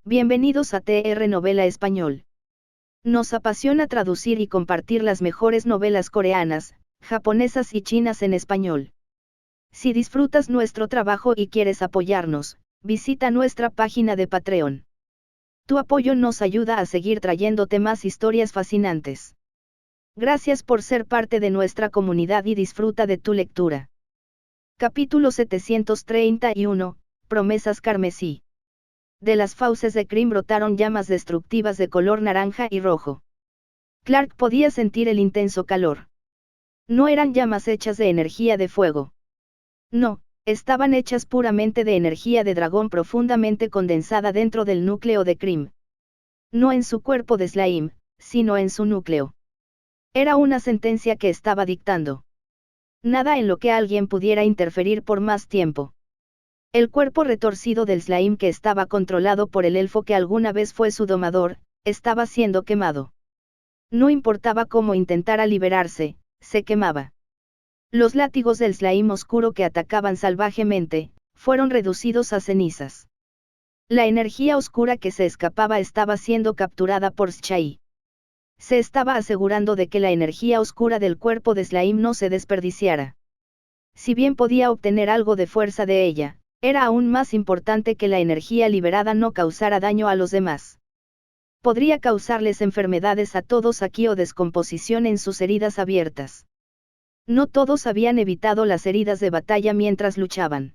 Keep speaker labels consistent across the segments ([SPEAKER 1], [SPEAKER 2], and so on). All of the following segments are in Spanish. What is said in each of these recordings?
[SPEAKER 1] Bienvenidos a TR Novela Español. Nos apasiona traducir y compartir las mejores novelas coreanas, japonesas y chinas en español. Si disfrutas nuestro trabajo y quieres apoyarnos, visita nuestra página de Patreon. Tu apoyo nos ayuda a seguir trayéndote más historias fascinantes. Gracias por ser parte de nuestra comunidad y disfruta de tu lectura. Capítulo 731, Promesas carmesí. De las fauces de Cream brotaron llamas destructivas de color naranja y rojo. Clark podía sentir el intenso calor. No eran llamas hechas de energía de fuego. No, estaban hechas puramente de energía de dragón profundamente condensada dentro del núcleo de Cream. No en su cuerpo de slime, sino en su núcleo. Era una sentencia que estaba dictando. Nada en lo que alguien pudiera interferir por más tiempo. El cuerpo retorcido del slime que estaba controlado por el elfo que alguna vez fue su domador, estaba siendo quemado. No importaba cómo intentara liberarse, se quemaba. Los látigos del slime oscuro que atacaban salvajemente, fueron reducidos a cenizas. La energía oscura que se escapaba estaba siendo capturada por Schai. Se estaba asegurando de que la energía oscura del cuerpo de slime no se desperdiciara. Si bien podía obtener algo de fuerza de ella, era aún más importante que la energía liberada no causara daño a los demás. Podría causarles enfermedades a todos aquí o descomposición en sus heridas abiertas. No todos habían evitado las heridas de batalla mientras luchaban.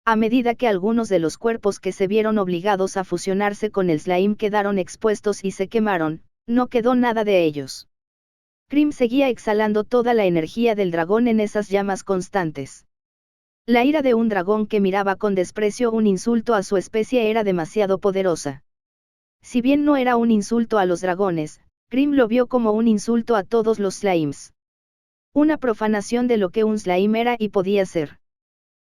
[SPEAKER 1] A medida que algunos de los cuerpos que se vieron obligados a fusionarse con el slime quedaron expuestos y se quemaron, no quedó nada de ellos. Cream seguía exhalando toda la energía del dragón en esas llamas constantes. La ira de un dragón que miraba con desprecio un insulto a su especie era demasiado poderosa. Si bien no era un insulto a los dragones, Cream lo vio como un insulto a todos los slimes. Una profanación de lo que un slime era y podía ser.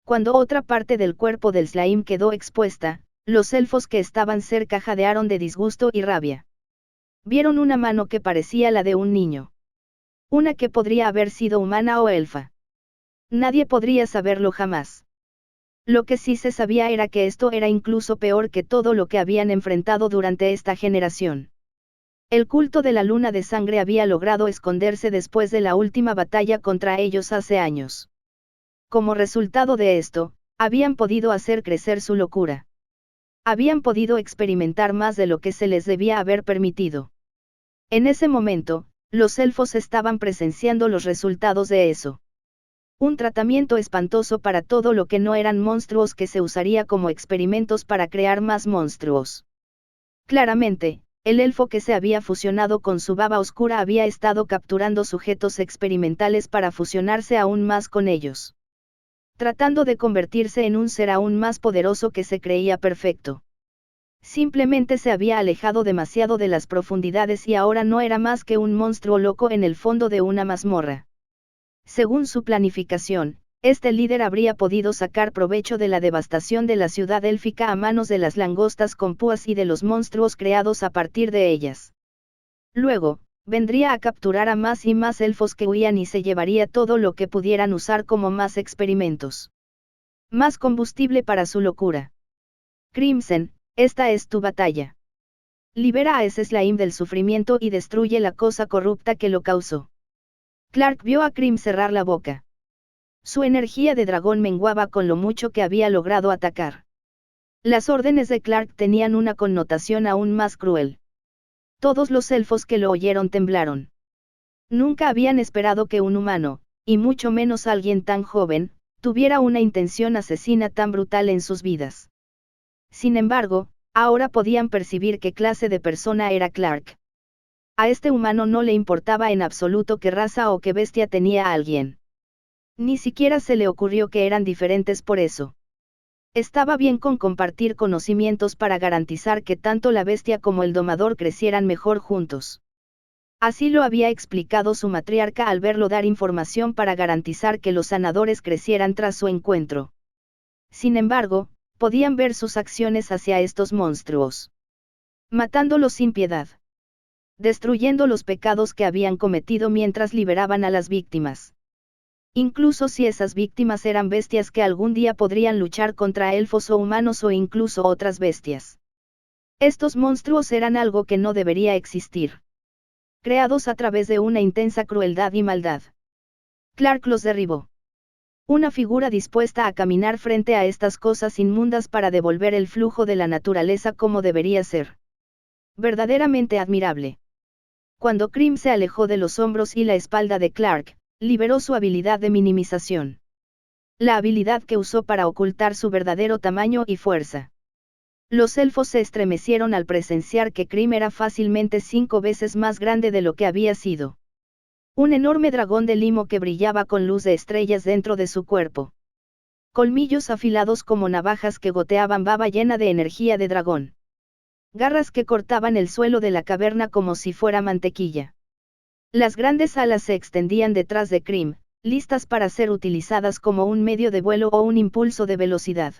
[SPEAKER 1] Cuando otra parte del cuerpo del slime quedó expuesta, los elfos que estaban cerca jadearon de disgusto y rabia. Vieron una mano que parecía la de un niño. Una que podría haber sido humana o elfa. Nadie podría saberlo jamás. Lo que sí se sabía era que esto era incluso peor que todo lo que habían enfrentado durante esta generación. El culto de la luna de sangre había logrado esconderse después de la última batalla contra ellos hace años. Como resultado de esto, habían podido hacer crecer su locura. Habían podido experimentar más de lo que se les debía haber permitido. En ese momento, los elfos estaban presenciando los resultados de eso. Un tratamiento espantoso para todo lo que no eran monstruos que se usaría como experimentos para crear más monstruos. Claramente, el elfo que se había fusionado con su baba oscura había estado capturando sujetos experimentales para fusionarse aún más con ellos. Tratando de convertirse en un ser aún más poderoso que se creía perfecto. Simplemente se había alejado demasiado de las profundidades y ahora no era más que un monstruo loco en el fondo de una mazmorra. Según su planificación, este líder habría podido sacar provecho de la devastación de la ciudad élfica a manos de las langostas con púas y de los monstruos creados a partir de ellas. Luego, vendría a capturar a más y más elfos que huían y se llevaría todo lo que pudieran usar como más experimentos. Más combustible para su locura. Crimson, esta es tu batalla. Libera a ese slime del sufrimiento y destruye la cosa corrupta que lo causó. Clark vio a Cream cerrar la boca. Su energía de dragón menguaba con lo mucho que había logrado atacar. Las órdenes de Clark tenían una connotación aún más cruel. Todos los elfos que lo oyeron temblaron. Nunca habían esperado que un humano, y mucho menos alguien tan joven, tuviera una intención asesina tan brutal en sus vidas. Sin embargo, ahora podían percibir qué clase de persona era Clark. A este humano no le importaba en absoluto qué raza o qué bestia tenía a alguien. Ni siquiera se le ocurrió que eran diferentes por eso. Estaba bien con compartir conocimientos para garantizar que tanto la bestia como el domador crecieran mejor juntos. Así lo había explicado su matriarca al verlo dar información para garantizar que los sanadores crecieran tras su encuentro. Sin embargo, podían ver sus acciones hacia estos monstruos. Matándolos sin piedad. Destruyendo los pecados que habían cometido mientras liberaban a las víctimas. Incluso si esas víctimas eran bestias que algún día podrían luchar contra elfos o humanos o incluso otras bestias. Estos monstruos eran algo que no debería existir. Creados a través de una intensa crueldad y maldad. Clark los derribó. Una figura dispuesta a caminar frente a estas cosas inmundas para devolver el flujo de la naturaleza como debería ser. Verdaderamente admirable. Cuando Cream se alejó de los hombros y la espalda de Clark, liberó su habilidad de minimización. La habilidad que usó para ocultar su verdadero tamaño y fuerza. Los elfos se estremecieron al presenciar que Cream era fácilmente 5 veces más grande de lo que había sido. Un enorme dragón de limo que brillaba con luz de estrellas dentro de su cuerpo. Colmillos afilados como navajas que goteaban baba llena de energía de dragón. Garras que cortaban el suelo de la caverna como si fuera mantequilla. Las grandes alas se extendían detrás de Cream, listas para ser utilizadas como un medio de vuelo o un impulso de velocidad.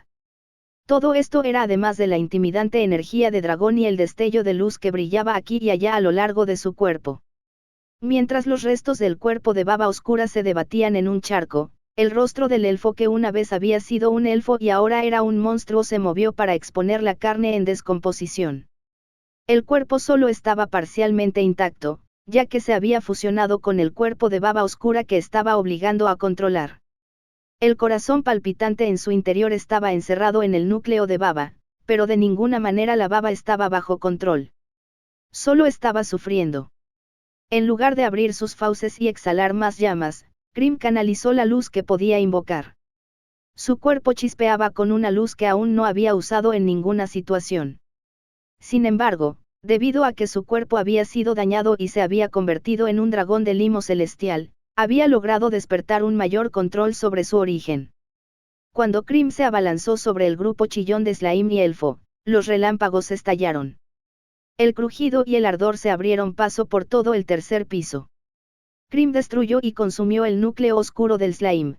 [SPEAKER 1] Todo esto era además de la intimidante energía de dragón y el destello de luz que brillaba aquí y allá a lo largo de su cuerpo. Mientras los restos del cuerpo de baba oscura se debatían en un charco, el rostro del elfo que una vez había sido un elfo y ahora era un monstruo se movió para exponer la carne en descomposición. El cuerpo solo estaba parcialmente intacto, ya que se había fusionado con el cuerpo de baba oscura que estaba obligando a controlar. El corazón palpitante en su interior estaba encerrado en el núcleo de baba, pero de ninguna manera la baba estaba bajo control. Solo estaba sufriendo. En lugar de abrir sus fauces y exhalar más llamas, Cream canalizó la luz que podía invocar. Su cuerpo chispeaba con una luz que aún no había usado en ninguna situación. Sin embargo, debido a que su cuerpo había sido dañado y se había convertido en un dragón de limo celestial, había logrado despertar un mayor control sobre su origen. Cuando Cream se abalanzó sobre el grupo chillón de Slime y Elfo, los relámpagos estallaron. El crujido y el ardor se abrieron paso por todo el tercer piso. Cream destruyó y consumió el núcleo oscuro del Slime.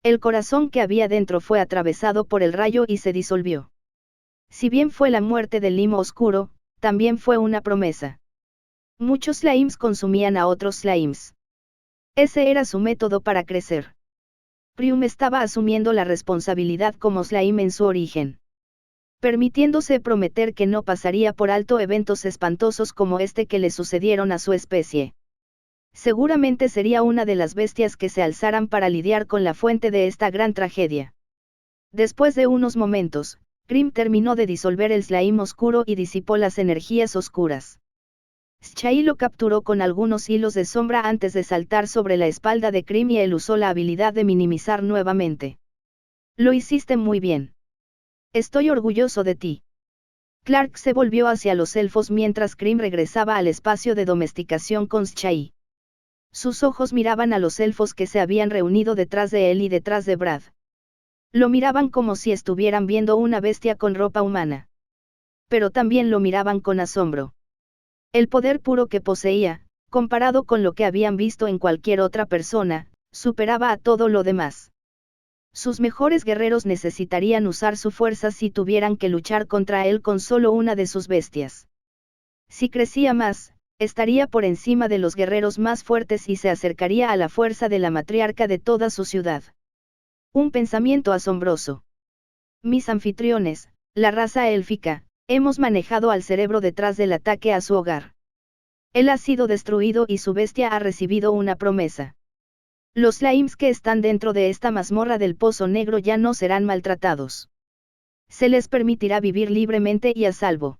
[SPEAKER 1] El corazón que había dentro fue atravesado por el rayo y se disolvió. Si bien fue la muerte del limo oscuro, también fue una promesa. Muchos Slimes consumían a otros Slimes. Ese era su método para crecer. Cream estaba asumiendo la responsabilidad como Slime en su origen. Permitiéndose prometer que no pasaría por alto eventos espantosos como este que le sucedieron a su especie. Seguramente sería una de las bestias que se alzaran para lidiar con la fuente de esta gran tragedia. Después de unos momentos, Cream terminó de disolver el slime oscuro y disipó las energías oscuras. Shai lo capturó con algunos hilos de sombra antes de saltar sobre la espalda de Cream y él usó la habilidad de minimizar nuevamente. Lo hiciste muy bien. Estoy orgulloso de ti. Clark se volvió hacia los elfos mientras Cream regresaba al espacio de domesticación con Shai. Sus ojos miraban a los elfos que se habían reunido detrás de él y detrás de Brad. Lo miraban como si estuvieran viendo una bestia con ropa humana. Pero también lo miraban con asombro. El poder puro que poseía, comparado con lo que habían visto en cualquier otra persona, superaba a todo lo demás. Sus mejores guerreros necesitarían usar su fuerza si tuvieran que luchar contra él con solo una de sus bestias. Si crecía más, estaría por encima de los guerreros más fuertes y se acercaría a la fuerza de la matriarca de toda su ciudad. Un pensamiento asombroso. Mis anfitriones, la raza élfica, hemos manejado al cerebro detrás del ataque a su hogar. Él ha sido destruido y su bestia ha recibido una promesa. Los slimes que están dentro de esta mazmorra del Pozo Negro ya no serán maltratados. Se les permitirá vivir libremente y a salvo.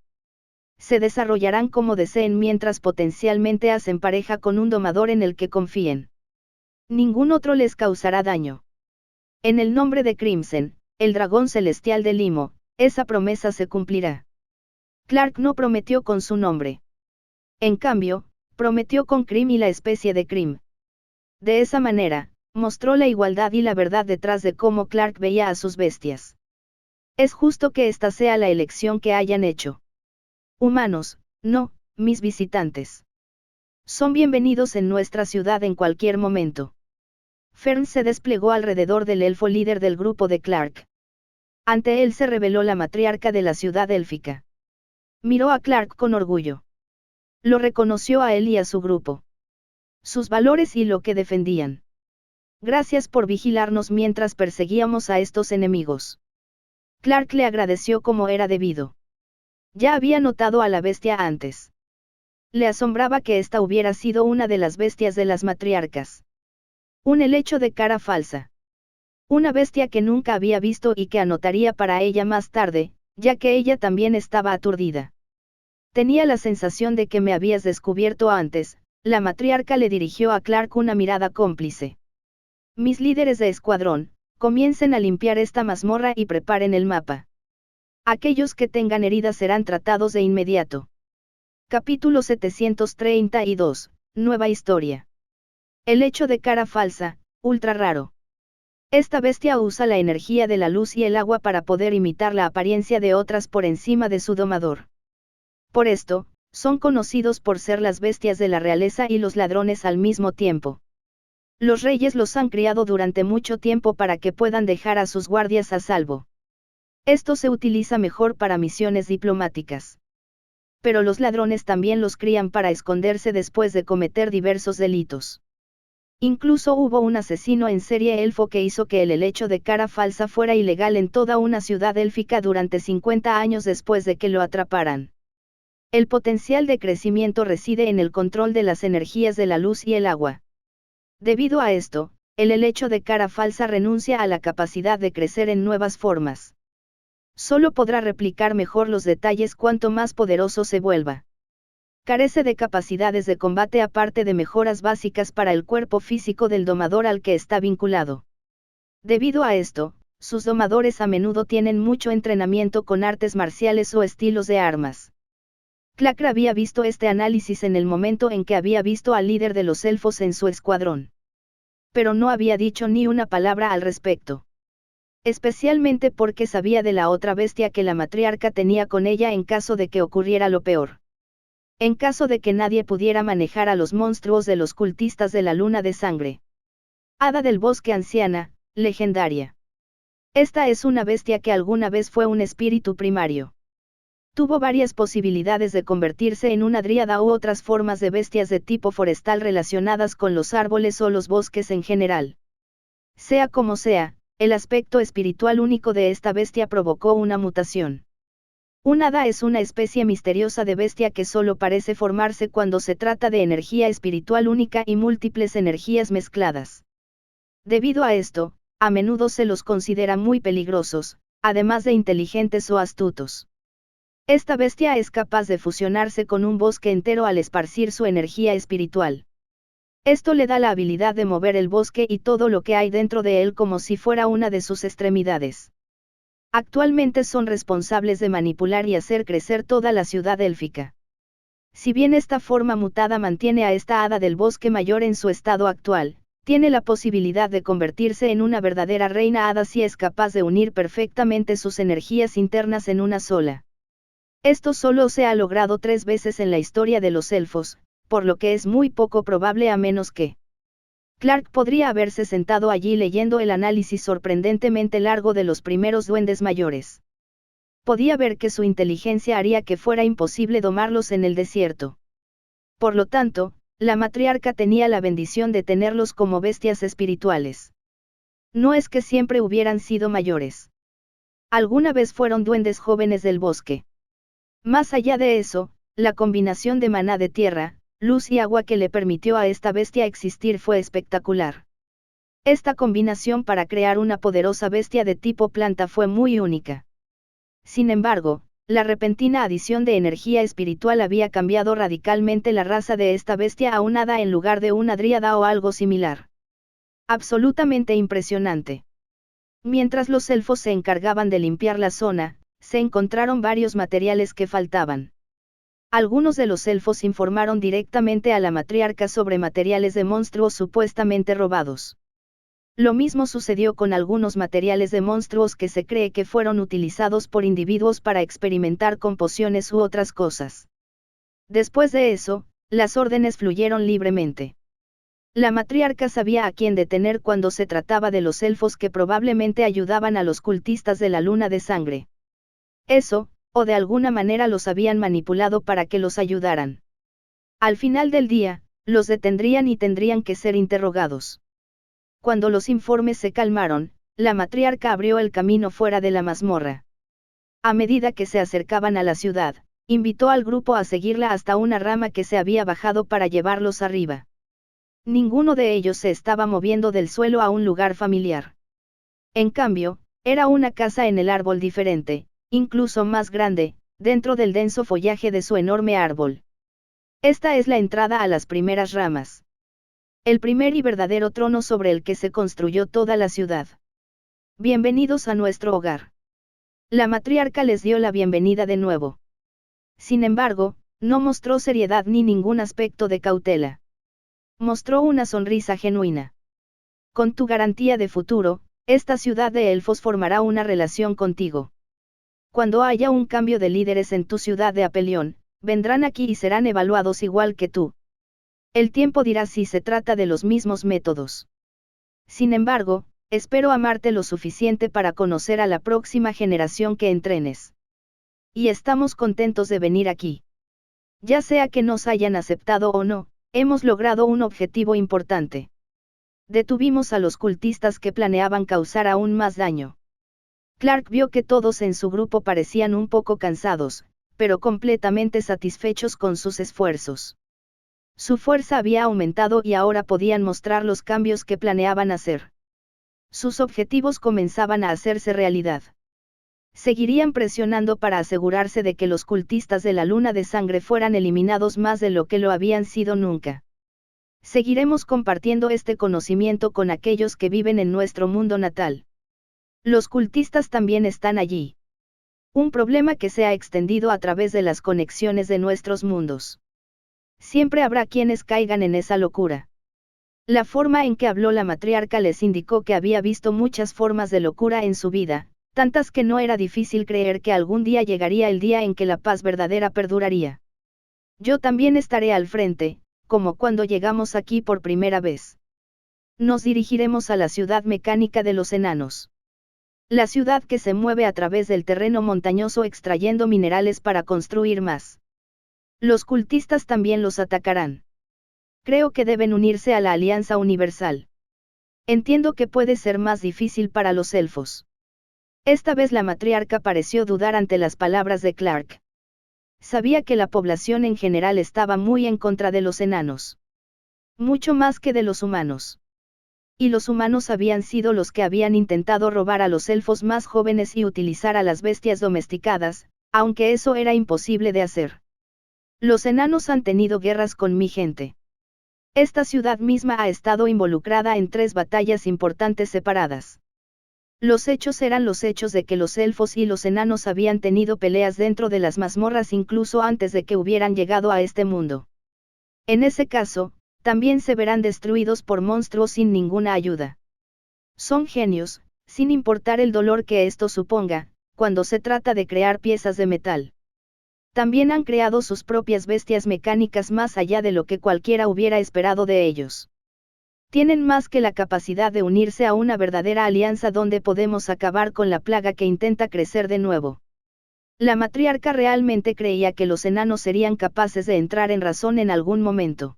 [SPEAKER 1] Se desarrollarán como deseen mientras potencialmente hacen pareja con un domador en el que confíen. Ningún otro les causará daño. En el nombre de Crimson, el dragón celestial de Limo, esa promesa se cumplirá. Clark no prometió con su nombre. En cambio, prometió con Cream y la especie de Cream. De esa manera, mostró la igualdad y la verdad detrás de cómo Clark veía a sus bestias. Es justo que esta sea la elección que hayan hecho. Humanos, no, mis visitantes. Son bienvenidos en nuestra ciudad en cualquier momento. Fern se desplegó alrededor del elfo líder del grupo de Clark. Ante él se reveló la matriarca de la ciudad élfica. Miró a Clark con orgullo. Lo reconoció a él y a su grupo. Sus valores y lo que defendían. Gracias por vigilarnos mientras perseguíamos a estos enemigos. Clark le agradeció como era debido. Ya había notado a la bestia antes. Le asombraba que ésta hubiera sido una de las bestias de las matriarcas. Un helecho de cara falsa. Una bestia que nunca había visto y que anotaría para ella más tarde, ya que ella también estaba aturdida. Tenía la sensación de que me habías descubierto antes, la matriarca le dirigió a Clark una mirada cómplice. Mis líderes de escuadrón, comiencen a limpiar esta mazmorra y preparen el mapa. Aquellos que tengan heridas serán tratados de inmediato. Capítulo 732, Nueva historia. El hecho de cara falsa, ultra raro. Esta bestia usa la energía de la luz y el agua para poder imitar la apariencia de otras por encima de su domador. Por esto, son conocidos por ser las bestias de la realeza y los ladrones al mismo tiempo. Los reyes los han criado durante mucho tiempo para que puedan dejar a sus guardias a salvo. Esto se utiliza mejor para misiones diplomáticas. Pero los ladrones también los crían para esconderse después de cometer diversos delitos. Incluso hubo un asesino en serie elfo que hizo que el helecho de cara falsa fuera ilegal en toda una ciudad élfica durante 50 años después de que lo atraparan. El potencial de crecimiento reside en el control de las energías de la luz y el agua. Debido a esto, el helecho de cara falsa renuncia a la capacidad de crecer en nuevas formas. Solo podrá replicar mejor los detalles cuanto más poderoso se vuelva. Carece de capacidades de combate aparte de mejoras básicas para el cuerpo físico del domador al que está vinculado. Debido a esto, sus domadores a menudo tienen mucho entrenamiento con artes marciales o estilos de armas. Clark había visto este análisis en el momento en que había visto al líder de los elfos en su escuadrón. Pero no había dicho ni una palabra al respecto. Especialmente porque sabía de la otra bestia que la matriarca tenía con ella en caso de que ocurriera lo peor. En caso de que nadie pudiera manejar a los monstruos de los cultistas de la luna de sangre. Hada del bosque anciana, legendaria. Esta es una bestia que alguna vez fue un espíritu primario. Tuvo varias posibilidades de convertirse en una dríada u otras formas de bestias de tipo forestal relacionadas con los árboles o los bosques en general. Sea como sea, el aspecto espiritual único de esta bestia provocó una mutación. Un hada es una especie misteriosa de bestia que solo parece formarse cuando se trata de energía espiritual única y múltiples energías mezcladas. Debido a esto, a menudo se los considera muy peligrosos, además de inteligentes o astutos. Esta bestia es capaz de fusionarse con un bosque entero al esparcir su energía espiritual. Esto le da la habilidad de mover el bosque y todo lo que hay dentro de él como si fuera una de sus extremidades. Actualmente son responsables de manipular y hacer crecer toda la ciudad élfica. Si bien esta forma mutada mantiene a esta hada del bosque mayor en su estado actual, tiene la posibilidad de convertirse en una verdadera reina hada si es capaz de unir perfectamente sus energías internas en una sola. Esto solo se ha logrado 3 veces en la historia de los elfos, por lo que es muy poco probable a menos que Clark podría haberse sentado allí leyendo el análisis sorprendentemente largo de los primeros duendes mayores. Podía ver que su inteligencia haría que fuera imposible domarlos en el desierto. Por lo tanto, la matriarca tenía la bendición de tenerlos como bestias espirituales. No es que siempre hubieran sido mayores. Alguna vez fueron duendes jóvenes del bosque. Más allá de eso, la combinación de maná de tierra, luz y agua que le permitió a esta bestia existir fue espectacular. Esta combinación para crear una poderosa bestia de tipo planta fue muy única. Sin embargo, la repentina adición de energía espiritual había cambiado radicalmente la raza de esta bestia a un hada en lugar de una dríada o algo similar. Absolutamente impresionante. Mientras los elfos se encargaban de limpiar la zona, se encontraron varios materiales que faltaban. Algunos de los elfos informaron directamente a la matriarca sobre materiales de monstruos supuestamente robados. Lo mismo sucedió con algunos materiales de monstruos que se cree que fueron utilizados por individuos para experimentar con pociones u otras cosas. Después de eso, las órdenes fluyeron libremente. La matriarca sabía a quién detener cuando se trataba de los elfos que probablemente ayudaban a los cultistas de la luna de sangre. Eso, o de alguna manera los habían manipulado para que los ayudaran. Al final del día, los detendrían y tendrían que ser interrogados. Cuando los informes se calmaron, la matriarca abrió el camino fuera de la mazmorra. A medida que se acercaban a la ciudad, invitó al grupo a seguirla hasta una rama que se había bajado para llevarlos arriba. Ninguno de ellos se estaba moviendo del suelo a un lugar familiar. En cambio, era una casa en el árbol diferente, incluso más grande, dentro del denso follaje de su enorme árbol. Esta es la entrada a las primeras ramas. El primer y verdadero trono sobre el que se construyó toda la ciudad. Bienvenidos a nuestro hogar. La matriarca les dio la bienvenida de nuevo. Sin embargo, no mostró seriedad ni ningún aspecto de cautela. Mostró una sonrisa genuina. Con tu garantía de futuro, esta ciudad de elfos formará una relación contigo. Cuando haya un cambio de líderes en tu ciudad de Apelión, vendrán aquí y serán evaluados igual que tú. El tiempo dirá si se trata de los mismos métodos. Sin embargo, espero amarte lo suficiente para conocer a la próxima generación que entrenes. Y estamos contentos de venir aquí. Ya sea que nos hayan aceptado o no, hemos logrado un objetivo importante. Detuvimos a los cultistas que planeaban causar aún más daño. Clark vio que todos en su grupo parecían un poco cansados, pero completamente satisfechos con sus esfuerzos. Su fuerza había aumentado y ahora podían mostrar los cambios que planeaban hacer. Sus objetivos comenzaban a hacerse realidad. Seguirían presionando para asegurarse de que los cultistas de la luna de sangre fueran eliminados más de lo que lo habían sido nunca. Seguiremos compartiendo este conocimiento con aquellos que viven en nuestro mundo natal. Los cultistas también están allí. Un problema que se ha extendido a través de las conexiones de nuestros mundos. Siempre habrá quienes caigan en esa locura. La forma en que habló la matriarca les indicó que había visto muchas formas de locura en su vida, tantas que no era difícil creer que algún día llegaría el día en que la paz verdadera perduraría. Yo también estaré al frente, como cuando llegamos aquí por primera vez. Nos dirigiremos a la ciudad mecánica de los enanos. La ciudad que se mueve a través del terreno montañoso extrayendo minerales para construir más. Los cultistas también los atacarán. Creo que deben unirse a la Alianza Universal. Entiendo que puede ser más difícil para los elfos. Esta vez la matriarca pareció dudar ante las palabras de Clark. Sabía que la población en general estaba muy en contra de los enanos. Mucho más que de los humanos. Y los humanos habían sido los que habían intentado robar a los elfos más jóvenes y utilizar a las bestias domesticadas, aunque eso era imposible de hacer. Los enanos han tenido guerras con mi gente. Esta ciudad misma ha estado involucrada en 3 batallas importantes separadas. Los hechos eran los hechos de que los elfos y los enanos habían tenido peleas dentro de las mazmorras incluso antes de que hubieran llegado a este mundo. En ese caso, también se verán destruidos por monstruos sin ninguna ayuda. Son genios, sin importar el dolor que esto suponga, cuando se trata de crear piezas de metal. También han creado sus propias bestias mecánicas más allá de lo que cualquiera hubiera esperado de ellos. Tienen más que la capacidad de unirse a una verdadera alianza donde podemos acabar con la plaga que intenta crecer de nuevo. La matriarca realmente creía que los enanos serían capaces de entrar en razón en algún momento.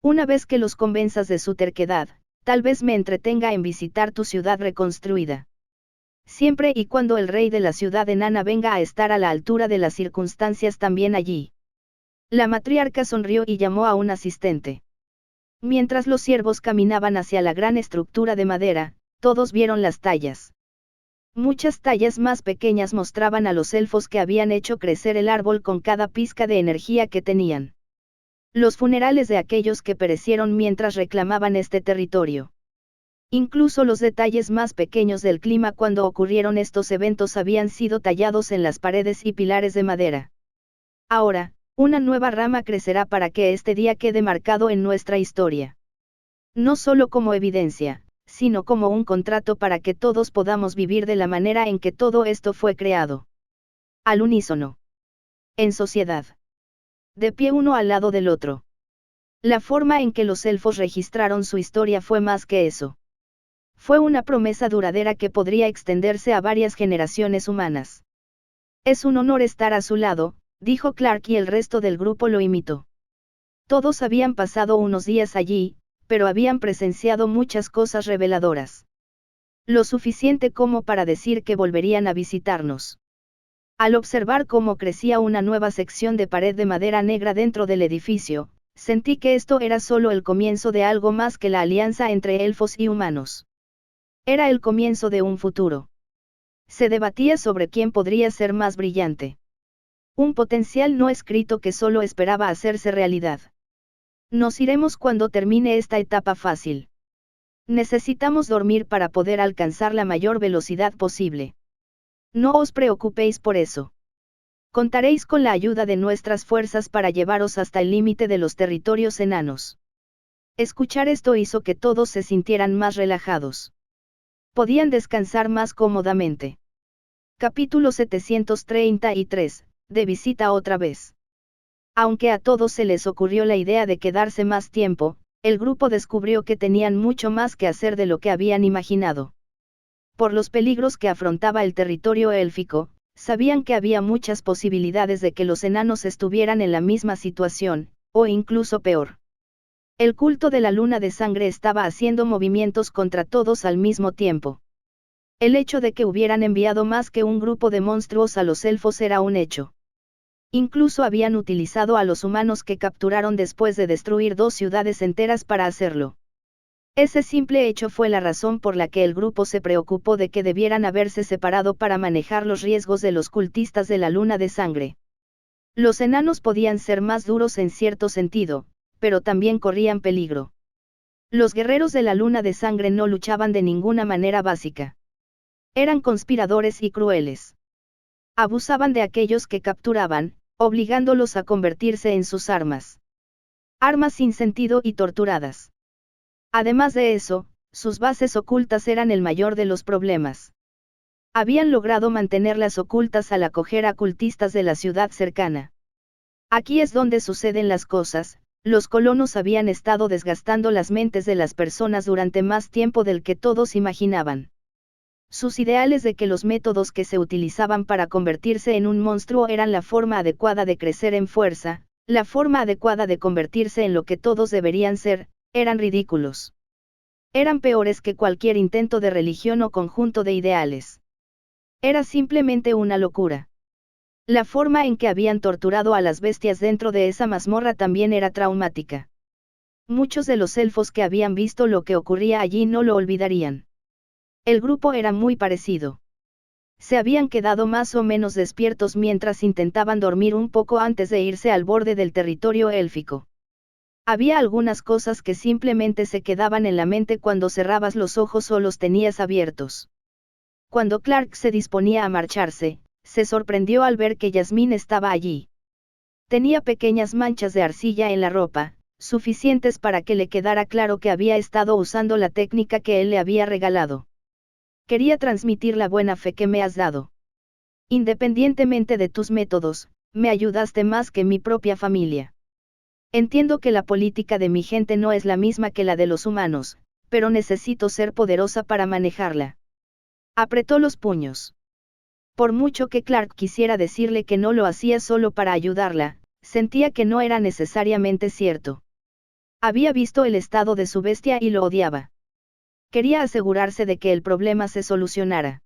[SPEAKER 1] Una vez que los convenzas de su terquedad, tal vez me entretenga en visitar tu ciudad reconstruida. Siempre y cuando el rey de la ciudad enana venga a estar a la altura de las circunstancias también allí. La matriarca sonrió y llamó a un asistente. Mientras los siervos caminaban hacia la gran estructura de madera, todos vieron las tallas. Muchas tallas más pequeñas mostraban a los elfos que habían hecho crecer el árbol con cada pizca de energía que tenían. Los funerales de aquellos que perecieron mientras reclamaban este territorio. Incluso los detalles más pequeños del clima cuando ocurrieron estos eventos habían sido tallados en las paredes y pilares de madera. Ahora, una nueva rama crecerá para que este día quede marcado en nuestra historia. No solo como evidencia, sino como un contrato para que todos podamos vivir de la manera en que todo esto fue creado. Al unísono. En sociedad. De pie uno al lado del otro. La forma en que los elfos registraron su historia fue más que eso. Fue una promesa duradera que podría extenderse a varias generaciones humanas. Es un honor estar a su lado, dijo Clark y el resto del grupo lo imitó. Todos habían pasado unos días allí, pero habían presenciado muchas cosas reveladoras. Lo suficiente como para decir que volverían a visitarnos. Al observar cómo crecía una nueva sección de pared de madera negra dentro del edificio, sentí que esto era solo el comienzo de algo más que la alianza entre elfos y humanos. Era el comienzo de un futuro. Se debatía sobre quién podría ser más brillante. Un potencial no escrito que solo esperaba hacerse realidad. Nos iremos cuando termine esta etapa fácil. Necesitamos dormir para poder alcanzar la mayor velocidad posible. No os preocupéis por eso. Contaréis con la ayuda de nuestras fuerzas para llevaros hasta el límite de los territorios enanos. Escuchar esto hizo que todos se sintieran más relajados. Podían descansar más cómodamente. Capítulo 733, de visita otra vez. Aunque a todos se les ocurrió la idea de quedarse más tiempo, el grupo descubrió que tenían mucho más que hacer de lo que habían imaginado. Por los peligros que afrontaba el territorio élfico, sabían que había muchas posibilidades de que los enanos estuvieran en la misma situación, o incluso peor. El culto de la luna de sangre estaba haciendo movimientos contra todos al mismo tiempo. El hecho de que hubieran enviado más que un grupo de monstruos a los elfos era un hecho. Incluso habían utilizado a los humanos que capturaron después de destruir 2 ciudades enteras para hacerlo. Ese simple hecho fue la razón por la que el grupo se preocupó de que debieran haberse separado para manejar los riesgos de los cultistas de la luna de sangre. Los enanos podían ser más duros en cierto sentido, pero también corrían peligro. Los guerreros de la luna de sangre no luchaban de ninguna manera básica. Eran conspiradores y crueles. Abusaban de aquellos que capturaban, obligándolos a convertirse en sus armas. Armas sin sentido y torturadas. Además de eso, sus bases ocultas eran el mayor de los problemas. Habían logrado mantenerlas ocultas al acoger a cultistas de la ciudad cercana. Aquí es donde suceden las cosas. Los colonos habían estado desgastando las mentes de las personas durante más tiempo del que todos imaginaban. Sus ideales de que los métodos que se utilizaban para convertirse en un monstruo eran la forma adecuada de crecer en fuerza, la forma adecuada de convertirse en lo que todos deberían ser, eran ridículos. Eran peores que cualquier intento de religión o conjunto de ideales. Era simplemente una locura. La forma en que habían torturado a las bestias dentro de esa mazmorra también era traumática. Muchos de los elfos que habían visto lo que ocurría allí no lo olvidarían. El grupo era muy parecido. Se habían quedado más o menos despiertos mientras intentaban dormir un poco antes de irse al borde del territorio élfico. Había algunas cosas que simplemente se quedaban en la mente cuando cerrabas los ojos o los tenías abiertos. Cuando Clark se disponía a marcharse, se sorprendió al ver que Yasmín estaba allí. Tenía pequeñas manchas de arcilla en la ropa, suficientes para que le quedara claro que había estado usando la técnica que él le había regalado. Quería transmitir la buena fe que me has dado. Independientemente de tus métodos, me ayudaste más que mi propia familia. Entiendo que la política de mi gente no es la misma que la de los humanos, pero necesito ser poderosa para manejarla. Apretó los puños. Por mucho que Clark quisiera decirle que no lo hacía solo para ayudarla, sentía que no era necesariamente cierto. Había visto el estado de su bestia y lo odiaba. Quería asegurarse de que el problema se solucionara.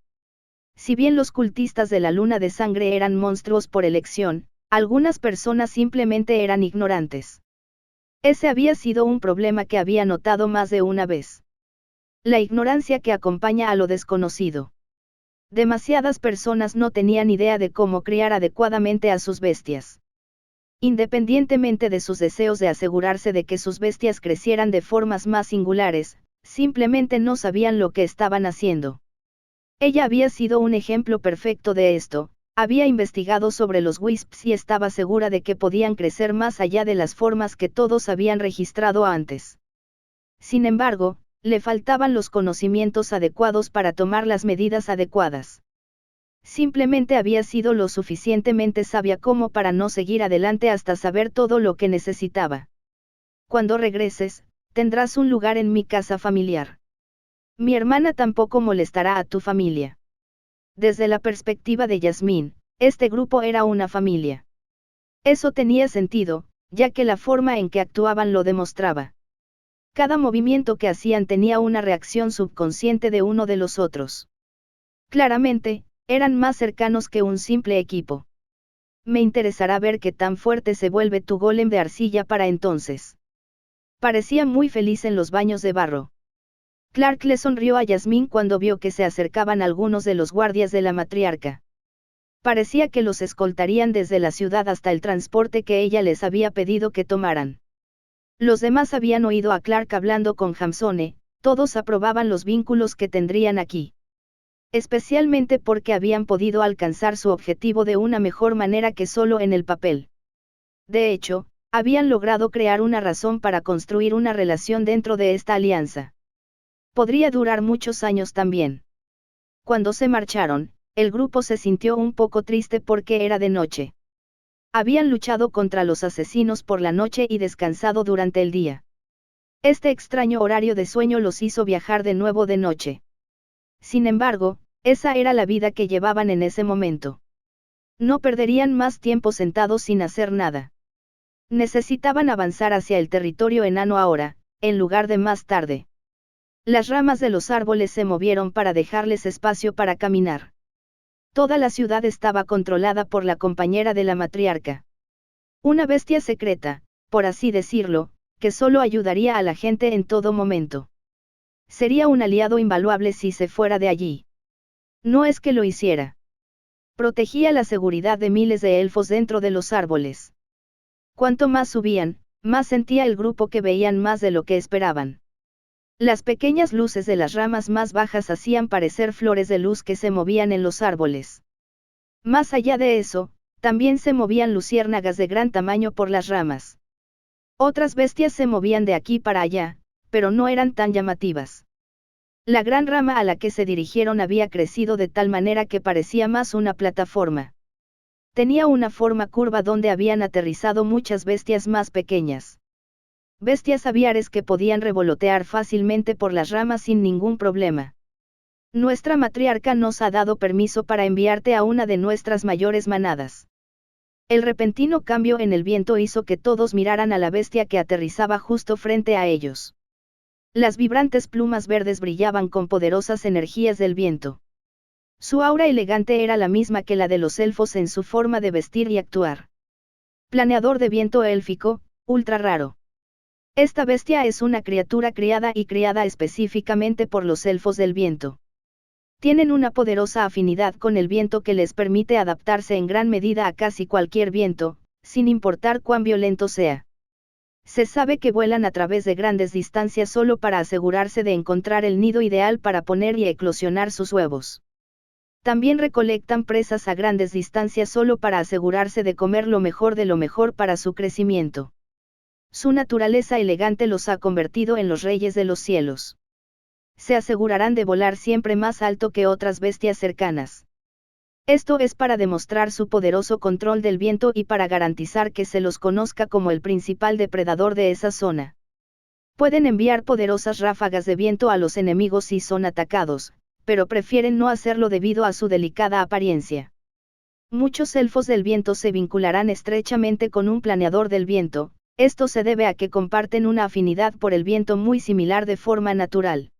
[SPEAKER 1] Si bien los cultistas de la luna de sangre eran monstruos por elección, algunas personas simplemente eran ignorantes. Ese había sido un problema que había notado más de una vez. La ignorancia que acompaña a lo desconocido. Demasiadas personas no tenían idea de cómo criar adecuadamente a sus bestias. Independientemente de sus deseos de asegurarse de que sus bestias crecieran de formas más singulares, simplemente no sabían lo que estaban haciendo. Ella había sido un ejemplo perfecto de esto. Había investigado sobre los wisps y estaba segura de que podían crecer más allá de las formas que todos habían registrado antes. Sin embargo, le faltaban los conocimientos adecuados para tomar las medidas adecuadas. Simplemente había sido lo suficientemente sabia como para no seguir adelante hasta saber todo lo que necesitaba. Cuando regreses, tendrás un lugar en mi casa familiar. Mi hermana tampoco molestará a tu familia. Desde la perspectiva de Yasmín, este grupo era una familia. Eso tenía sentido, ya que la forma en que actuaban lo demostraba. Cada movimiento que hacían tenía una reacción subconsciente de uno de los otros. Claramente, Eran más cercanos que un simple equipo. Me interesará ver qué tan fuerte se vuelve tu golem de arcilla para entonces. Parecía muy feliz en los baños de barro. Clark le sonrió a Yasmín cuando vio que se acercaban algunos de los guardias de la matriarca. Parecía que los escoltarían desde la ciudad hasta el transporte que ella les había pedido que tomaran. Los demás habían oído a Clark hablando con Hamsone, todos aprobaban los vínculos que tendrían aquí. Especialmente porque habían podido alcanzar su objetivo de una mejor manera que solo en el papel. De hecho, habían logrado crear una razón para construir una relación dentro de esta alianza. Podría durar muchos años también. Cuando se marcharon, el grupo se sintió un poco triste porque era de noche. Habían luchado contra los asesinos por la noche y descansado durante el día. Este extraño horario de sueño los hizo viajar de nuevo de noche. Sin embargo, esa era la vida que llevaban en ese momento. No perderían más tiempo sentados sin hacer nada. Necesitaban avanzar hacia el territorio enano ahora, en lugar de más tarde. Las ramas de los árboles se movieron para dejarles espacio para caminar. Toda la ciudad estaba controlada por la compañera de la matriarca. Una bestia secreta, por así decirlo, que solo ayudaría a la gente en todo momento. Sería un aliado invaluable si se fuera de allí. No es que lo hiciera. Protegía la seguridad de miles de elfos dentro de los árboles. Cuanto más subían, más sentía el grupo que veían más de lo que esperaban. Las pequeñas luces de las ramas más bajas hacían parecer flores de luz que se movían en los árboles. Más allá de eso, también se movían luciérnagas de gran tamaño por las ramas. Otras bestias se movían de aquí para allá, pero no eran tan llamativas. La gran rama a la que se dirigieron había crecido de tal manera que parecía más una plataforma. Tenía una forma curva donde habían aterrizado muchas bestias más pequeñas. Bestias aviares que podían revolotear fácilmente por las ramas sin ningún problema. Nuestra matriarca nos ha dado permiso para enviarte a una de nuestras mayores manadas. El repentino cambio en el viento hizo que todos miraran a la bestia que aterrizaba justo frente a ellos. Las vibrantes plumas verdes brillaban con poderosas energías del viento. Su aura elegante era la misma que la de los elfos en su forma de vestir y actuar. Planeador de viento élfico, ultra raro. Esta bestia es una criatura criada y criada específicamente por los elfos del viento. Tienen una poderosa afinidad con el viento que les permite adaptarse en gran medida a casi cualquier viento, sin importar cuán violento sea. Se sabe que vuelan a través de grandes distancias solo para asegurarse de encontrar el nido ideal para poner y eclosionar sus huevos. También recolectan presas a grandes distancias solo para asegurarse de comer lo mejor de lo mejor para su crecimiento. Su naturaleza elegante los ha convertido en los reyes de los cielos. Se asegurarán de volar siempre más alto que otras bestias cercanas. Esto es para demostrar su poderoso control del viento y para garantizar que se los conozca como el principal depredador de esa zona. Pueden enviar poderosas ráfagas de viento a los enemigos si son atacados, pero prefieren no hacerlo debido a su delicada apariencia. Muchos elfos del viento se vincularán estrechamente con un planeador del viento. Esto se debe a que comparten una afinidad por el viento muy similar de forma natural.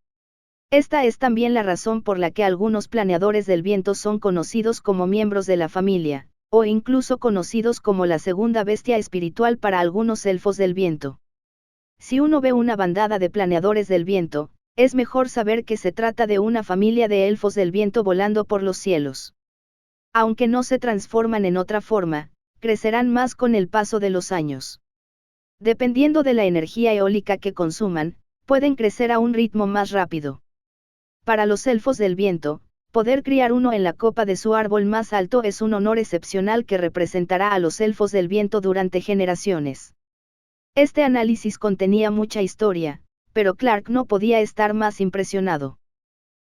[SPEAKER 1] Esta es también la razón por la que algunos planeadores del viento son conocidos como miembros de la familia, o incluso conocidos como la segunda bestia espiritual para algunos elfos del viento. Si uno ve una bandada de planeadores del viento, es mejor saber que se trata de una familia de elfos del viento volando por los cielos. Aunque no se transforman en otra forma, crecerán más con el paso de los años. Dependiendo de la energía eólica que consuman, pueden crecer a un ritmo más rápido. Para los elfos del viento, poder criar uno en la copa de su árbol más alto es un honor excepcional que representará a los elfos del viento durante generaciones. Este análisis contenía mucha historia, pero Clark no podía estar más impresionado.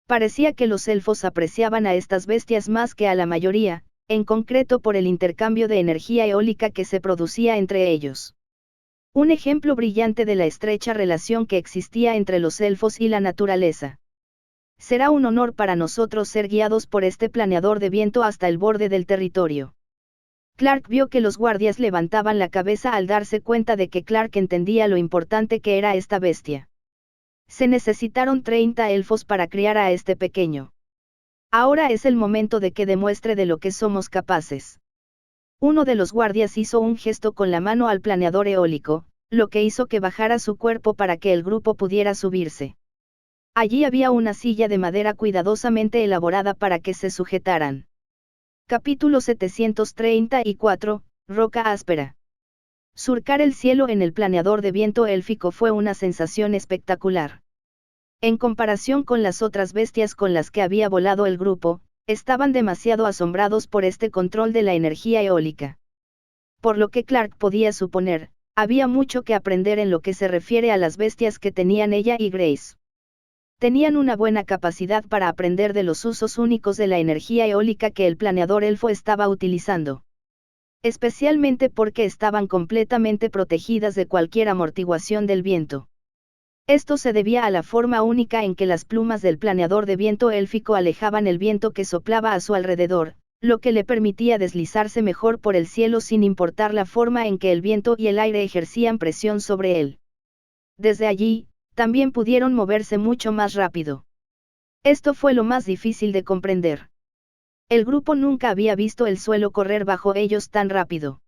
[SPEAKER 1] Parecía que los elfos apreciaban a estas bestias más que a la mayoría, en concreto por el intercambio de energía eólica que se producía entre ellos. Un ejemplo brillante de la estrecha relación que existía entre los elfos y la naturaleza. Será un honor para nosotros ser guiados por este planeador de viento hasta el borde del territorio. Clark vio que los guardias levantaban la cabeza al darse cuenta de que Clark entendía lo importante que era esta bestia. Se necesitaron 30 elfos para criar a este pequeño. Ahora es el momento de que demuestre de lo que somos capaces. Uno de los guardias hizo un gesto con la mano al planeador eólico, lo que hizo que bajara su cuerpo para que el grupo pudiera subirse. Allí había una silla de madera cuidadosamente elaborada para que se sujetaran. Capítulo 734, Roca áspera. Surcar el cielo en el planeador de viento élfico fue una sensación espectacular. En comparación con las otras bestias con las que había volado el grupo, estaban demasiado asombrados por este control de la energía eólica. Por lo que Clark podía suponer, había mucho que aprender en lo que se refiere a las bestias que tenían ella y Grace. Tenían una buena capacidad para aprender de los usos únicos de la energía eólica que el planeador elfo estaba utilizando. Especialmente porque estaban completamente protegidas de cualquier amortiguación del viento. Esto se debía a la forma única en que las plumas del planeador de viento élfico alejaban el viento que soplaba a su alrededor, lo que le permitía deslizarse mejor por el cielo sin importar la forma en que el viento y el aire ejercían presión sobre él. Desde allí, también pudieron moverse mucho más rápido. Esto fue lo más difícil de comprender. El grupo nunca había visto el suelo correr bajo ellos tan rápido.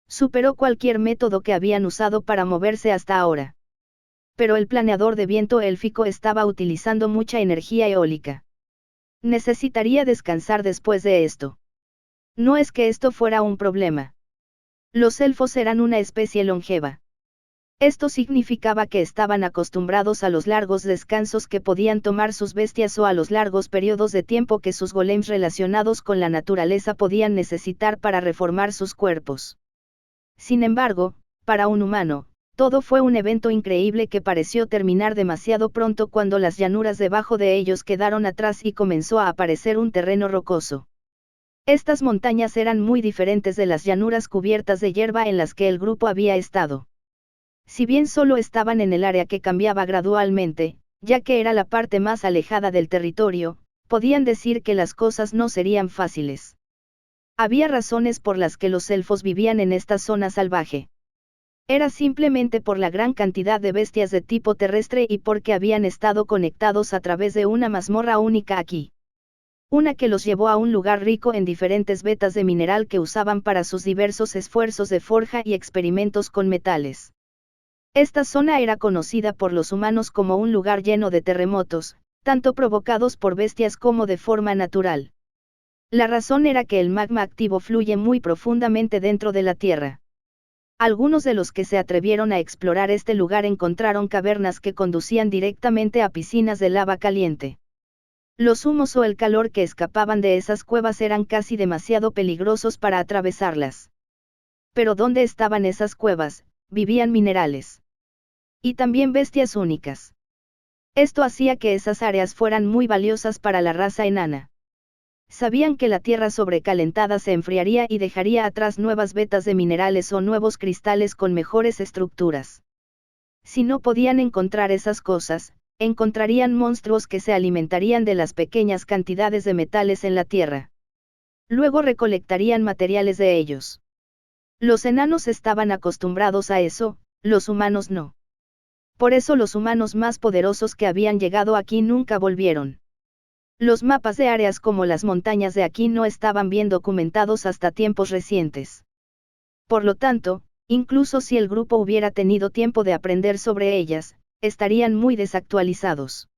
[SPEAKER 1] Superó cualquier método que habían usado para moverse hasta ahora. Pero el planeador de viento élfico estaba utilizando mucha energía eólica. Necesitaría descansar después de esto. No es que esto fuera un problema. Los elfos eran una especie longeva. Esto significaba que estaban acostumbrados a los largos descansos que podían tomar sus bestias o a los largos periodos de tiempo que sus golems relacionados con la naturaleza podían necesitar para reformar sus cuerpos. Sin embargo, para un humano, todo fue un evento increíble que pareció terminar demasiado pronto cuando las llanuras debajo de ellos quedaron atrás y comenzó a aparecer un terreno rocoso. Estas montañas eran muy diferentes de las llanuras cubiertas de hierba en las que el grupo había estado. Si bien solo estaban en el área que cambiaba gradualmente, ya que era la parte más alejada del territorio, podían decir que las cosas no serían fáciles. Había razones por las que los elfos vivían en esta zona salvaje. Era simplemente por la gran cantidad de bestias de tipo terrestre y porque habían estado conectados a través de una mazmorra única aquí. Una que los llevó a un lugar rico en diferentes vetas de mineral que usaban para sus diversos esfuerzos de forja y experimentos con metales. Esta zona era conocida por los humanos como un lugar lleno de terremotos, tanto provocados por bestias como de forma natural. La razón era que el magma activo fluye muy profundamente dentro de la Tierra. Algunos de los que se atrevieron a explorar este lugar encontraron cavernas que conducían directamente a piscinas de lava caliente. Los humos o el calor que escapaban de esas cuevas eran casi demasiado peligrosos para atravesarlas. Pero ¿dónde estaban esas cuevas? Vivían minerales. Y también bestias únicas. Esto hacía que esas áreas fueran muy valiosas para la raza enana. Sabían que la tierra sobrecalentada se enfriaría y dejaría atrás nuevas vetas de minerales o nuevos cristales con mejores estructuras. Si no podían encontrar esas cosas, encontrarían monstruos que se alimentarían de las pequeñas cantidades de metales en la tierra. Luego recolectarían materiales de ellos. Los enanos estaban acostumbrados a eso, los humanos no. Por eso los humanos más poderosos que habían llegado aquí nunca volvieron. Los mapas de áreas como las montañas de aquí no estaban bien documentados hasta tiempos recientes. Por lo tanto, incluso si el grupo hubiera tenido tiempo de aprender sobre ellas, estarían muy desactualizados.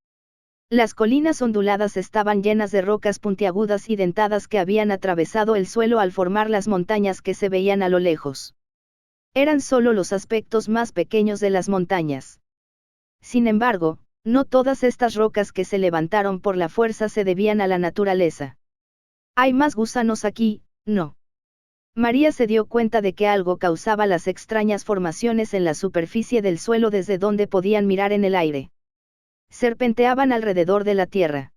[SPEAKER 1] Las colinas onduladas estaban llenas de rocas puntiagudas y dentadas que habían atravesado el suelo al formar las montañas que se veían a lo lejos. Eran solo los aspectos más pequeños de las montañas. Sin embargo, no todas estas rocas que se levantaron por la fuerza se debían a la naturaleza. Hay más gusanos aquí, no. María se dio cuenta de que algo causaba las extrañas formaciones en la superficie del suelo desde donde podían mirar en el aire. Serpenteaban alrededor de la tierra.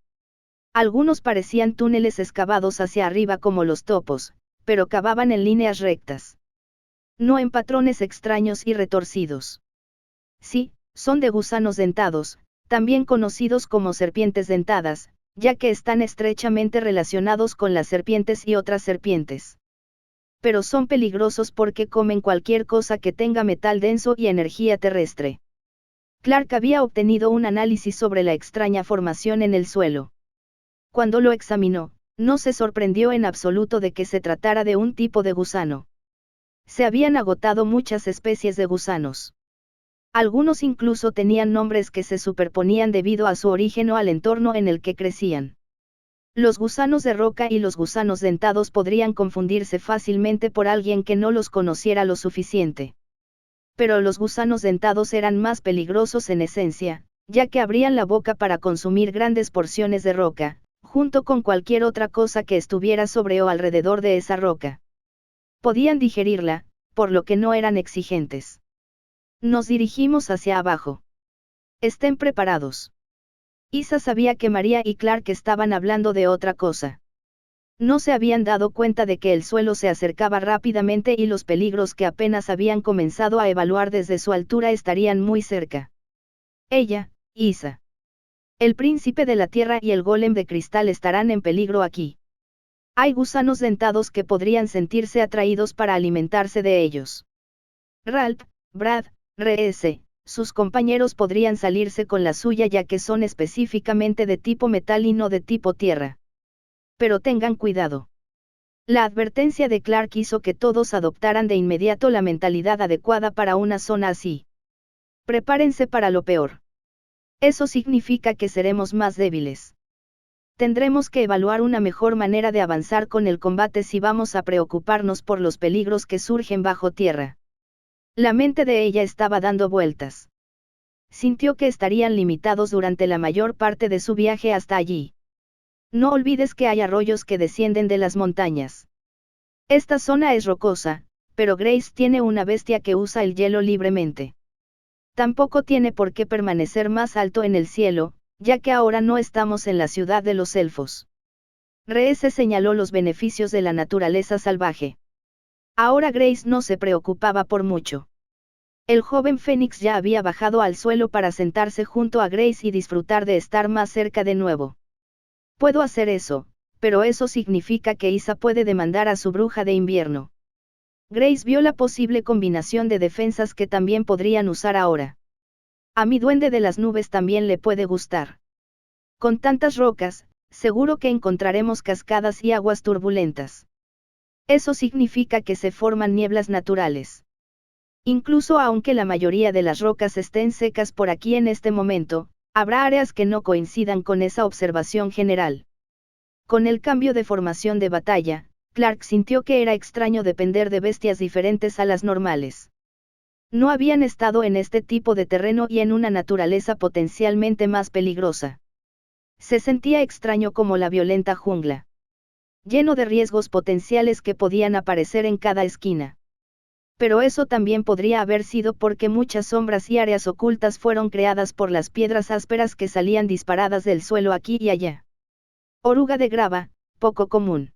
[SPEAKER 1] Algunos parecían túneles excavados hacia arriba como los topos, pero cavaban en líneas rectas. No en patrones extraños y retorcidos. Sí, son de gusanos dentados, también conocidos como serpientes dentadas, ya que están estrechamente relacionados con las serpientes y otras serpientes. Pero son peligrosos porque comen cualquier cosa que tenga metal denso y energía terrestre. Clark había obtenido un análisis sobre la extraña formación en el suelo. Cuando lo examinó, no se sorprendió en absoluto de que se tratara de un tipo de gusano. Se habían agotado muchas especies de gusanos. Algunos incluso tenían nombres que se superponían debido a su origen o al entorno en el que crecían. Los gusanos de roca y los gusanos dentados podrían confundirse fácilmente por alguien que no los conociera lo suficiente. Pero los gusanos dentados eran más peligrosos en esencia, ya que abrían la boca para consumir grandes porciones de roca, junto con cualquier otra cosa que estuviera sobre o alrededor de esa roca. Podían digerirla, por lo que no eran exigentes. Nos dirigimos hacia abajo. Estén preparados. Isa sabía que María y Clark estaban hablando de otra cosa. No se habían dado cuenta de que el suelo se acercaba rápidamente y los peligros que apenas habían comenzado a evaluar desde su altura estarían muy cerca. Ella, Isa. El príncipe de la tierra y el golem de cristal estarán en peligro aquí. Hay gusanos dentados que podrían sentirse atraídos para alimentarse de ellos. Ralph, Brad, R.S., sus compañeros podrían salirse con la suya ya que son específicamente de tipo metal y no de tipo tierra. Pero tengan cuidado. La advertencia de Clark hizo que todos adoptaran de inmediato la mentalidad adecuada para una zona así. Prepárense para lo peor. Eso significa que seremos más débiles. Tendremos que evaluar una mejor manera de avanzar con el combate si vamos a preocuparnos por los peligros que surgen bajo tierra. La mente de ella estaba dando vueltas. Sintió que estarían limitados durante la mayor parte de su viaje hasta allí. No olvides que hay arroyos que descienden de las montañas. Esta zona es rocosa, pero Grace tiene una bestia que usa el hielo libremente. Tampoco tiene por qué permanecer más alto en el cielo, ya que ahora no estamos en la ciudad de los elfos. R.S. señaló los beneficios de la naturaleza salvaje. Ahora Grace no se preocupaba por mucho. El joven Fénix ya había bajado al suelo para sentarse junto a Grace y disfrutar de estar más cerca de nuevo. Puedo hacer eso, pero eso significa que Isa puede demandar a su bruja de invierno. Grace vio la posible combinación de defensas que también podrían usar ahora. A mi duende de las nubes también le puede gustar. Con tantas rocas, seguro que encontraremos cascadas y aguas turbulentas. Eso significa que se forman nieblas naturales. Incluso aunque la mayoría de las rocas estén secas por aquí en este momento, habrá áreas que no coincidan con esa observación general. Con el cambio de formación de batalla, Clark sintió que era extraño depender de bestias diferentes a las normales. No habían estado en este tipo de terreno y en una naturaleza potencialmente más peligrosa. Se sentía extraño como la violenta jungla. Lleno de riesgos potenciales que podían aparecer en cada esquina. Pero eso también podría haber sido porque muchas sombras y áreas ocultas fueron creadas por las piedras ásperas que salían disparadas del suelo aquí y allá. Oruga de grava, poco común.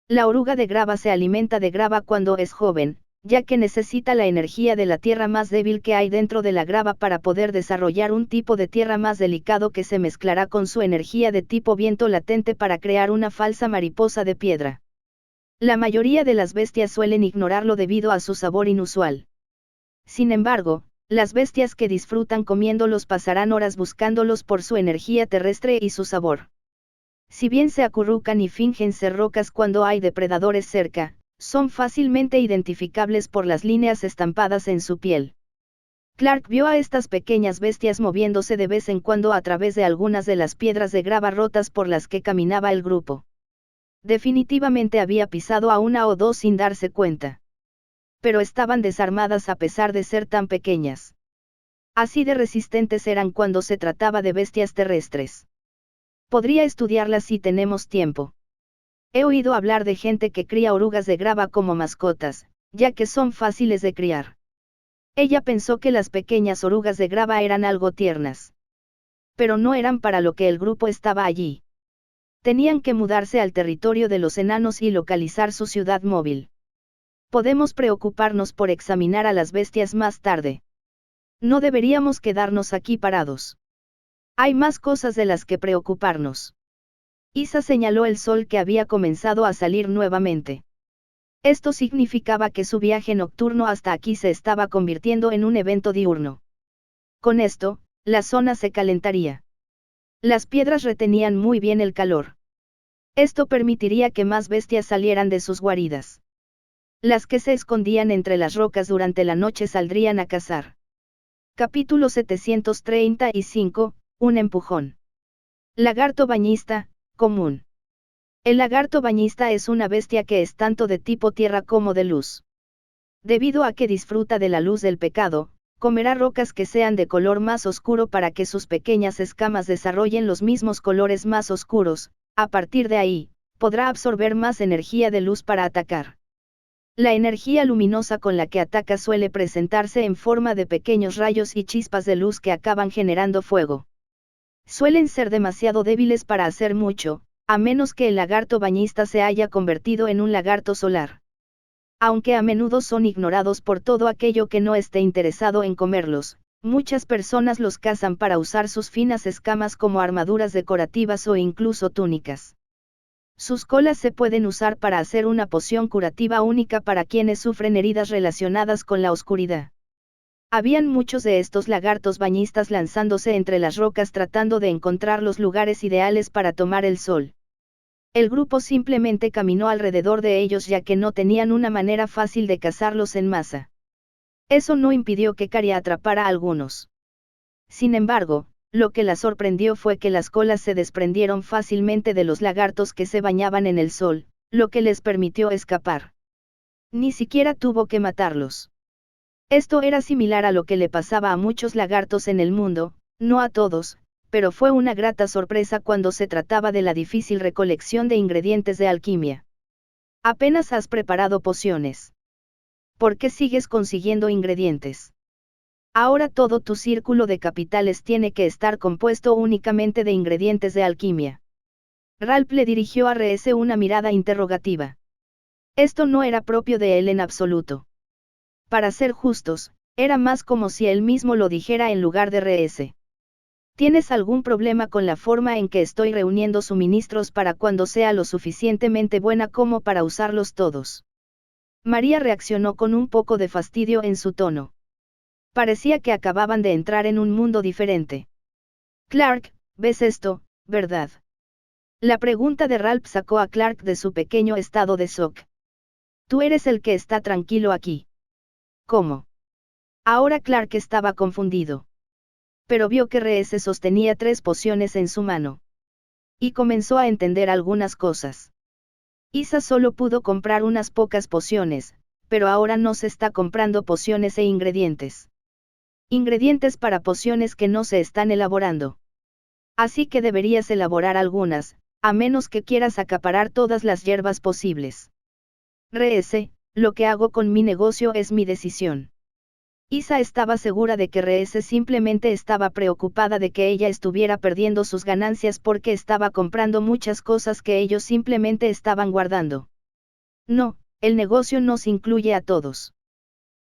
[SPEAKER 1] La oruga de grava se alimenta de grava cuando es joven, ya que necesita la energía de la tierra más débil que hay dentro de la grava para poder desarrollar un tipo de tierra más delicado que se mezclará con su energía de tipo viento latente para crear una falsa mariposa de piedra. La mayoría de las bestias suelen ignorarlo debido a su sabor inusual. Sin embargo, las bestias que disfrutan comiéndolos pasarán horas buscándolos por su energía terrestre y su sabor. Si bien se acurrucan y fingen ser rocas cuando hay depredadores cerca, son fácilmente identificables por las líneas estampadas en su piel. Clark vio a estas pequeñas bestias moviéndose de vez en cuando a través de algunas de las piedras de grava rotas por las que caminaba el grupo. Definitivamente había pisado a una o dos sin darse cuenta. Pero estaban desarmadas a pesar de ser tan pequeñas. Así de resistentes eran cuando se trataba de bestias terrestres. Podría estudiarlas si tenemos tiempo. He oído hablar de gente que cría orugas de grava como mascotas, ya que son fáciles de criar. Ella pensó que las pequeñas orugas de grava eran algo tiernas. Pero no eran para lo que el grupo estaba allí. Tenían que mudarse al territorio de los enanos y localizar su ciudad móvil. Podemos preocuparnos por examinar a las bestias más tarde. No deberíamos quedarnos aquí parados. Hay más cosas de las que preocuparnos. Isa señaló el sol que había comenzado a salir nuevamente. Esto significaba que su viaje nocturno hasta aquí se estaba convirtiendo en un evento diurno. Con esto, la zona se calentaría. Las piedras retenían muy bien el calor. Esto permitiría que más bestias salieran de sus guaridas. Las que se escondían entre las rocas durante la noche saldrían a cazar. Capítulo 735, un empujón. Lagarto bañista, común. El lagarto bañista es una bestia que es tanto de tipo tierra como de luz. Debido a que disfruta de la luz del pecado, comerá rocas que sean de color más oscuro para que sus pequeñas escamas desarrollen los mismos colores más oscuros. A partir de ahí, podrá absorber más energía de luz para atacar. La energía luminosa con la que ataca suele presentarse en forma de pequeños rayos y chispas de luz que acaban generando fuego. Suelen ser demasiado débiles para hacer mucho, a menos que el lagarto bañista se haya convertido en un lagarto solar. Aunque a menudo son ignorados por todo aquello que no esté interesado en comerlos, muchas personas los cazan para usar sus finas escamas como armaduras decorativas o incluso túnicas. Sus colas se pueden usar para hacer una poción curativa única para quienes sufren heridas relacionadas con la oscuridad. Habían muchos de estos lagartos bañistas lanzándose entre las rocas tratando de encontrar los lugares ideales para tomar el sol. El grupo simplemente caminó alrededor de ellos ya que no tenían una manera fácil de cazarlos en masa. Eso no impidió que Caria atrapara a algunos. Sin embargo, lo que la sorprendió fue que las colas se desprendieron fácilmente de los lagartos que se bañaban en el sol, lo que les permitió escapar. Ni siquiera tuvo que matarlos. Esto era similar a lo que le pasaba a muchos lagartos en el mundo, no a todos, pero fue una grata sorpresa cuando se trataba de la difícil recolección de ingredientes de alquimia. Apenas has preparado pociones. ¿Por qué sigues consiguiendo ingredientes? Ahora todo tu círculo de capitales tiene que estar compuesto únicamente de ingredientes de alquimia. Ralph le dirigió a Reese una mirada interrogativa. Esto no era propio de él en absoluto. Para ser justos, era más como si él mismo lo dijera en lugar de Reese. ¿Tienes algún problema con la forma en que estoy reuniendo suministros para cuando sea lo suficientemente buena como para usarlos todos? María reaccionó con un poco de fastidio en su tono. Parecía que acababan de entrar en un mundo diferente. Clark, ¿ves esto, verdad? La pregunta de Ralph sacó a Clark de su pequeño estado de shock. Tú eres el que está tranquilo aquí. ¿Cómo? Ahora Clark estaba confundido. Pero vio que Reese sostenía 3 pociones en su mano. Y comenzó a entender algunas cosas. Isa solo pudo comprar unas pocas pociones, pero ahora no se está comprando pociones e ingredientes. Ingredientes para pociones que no se están elaborando. Así que deberías elaborar algunas, a menos que quieras acaparar todas las hierbas posibles. Reese, lo que hago con mi negocio es mi decisión. Isa estaba segura de que Reese simplemente estaba preocupada de que ella estuviera perdiendo sus ganancias porque estaba comprando muchas cosas que ellos simplemente estaban guardando. No, el negocio nos incluye a todos.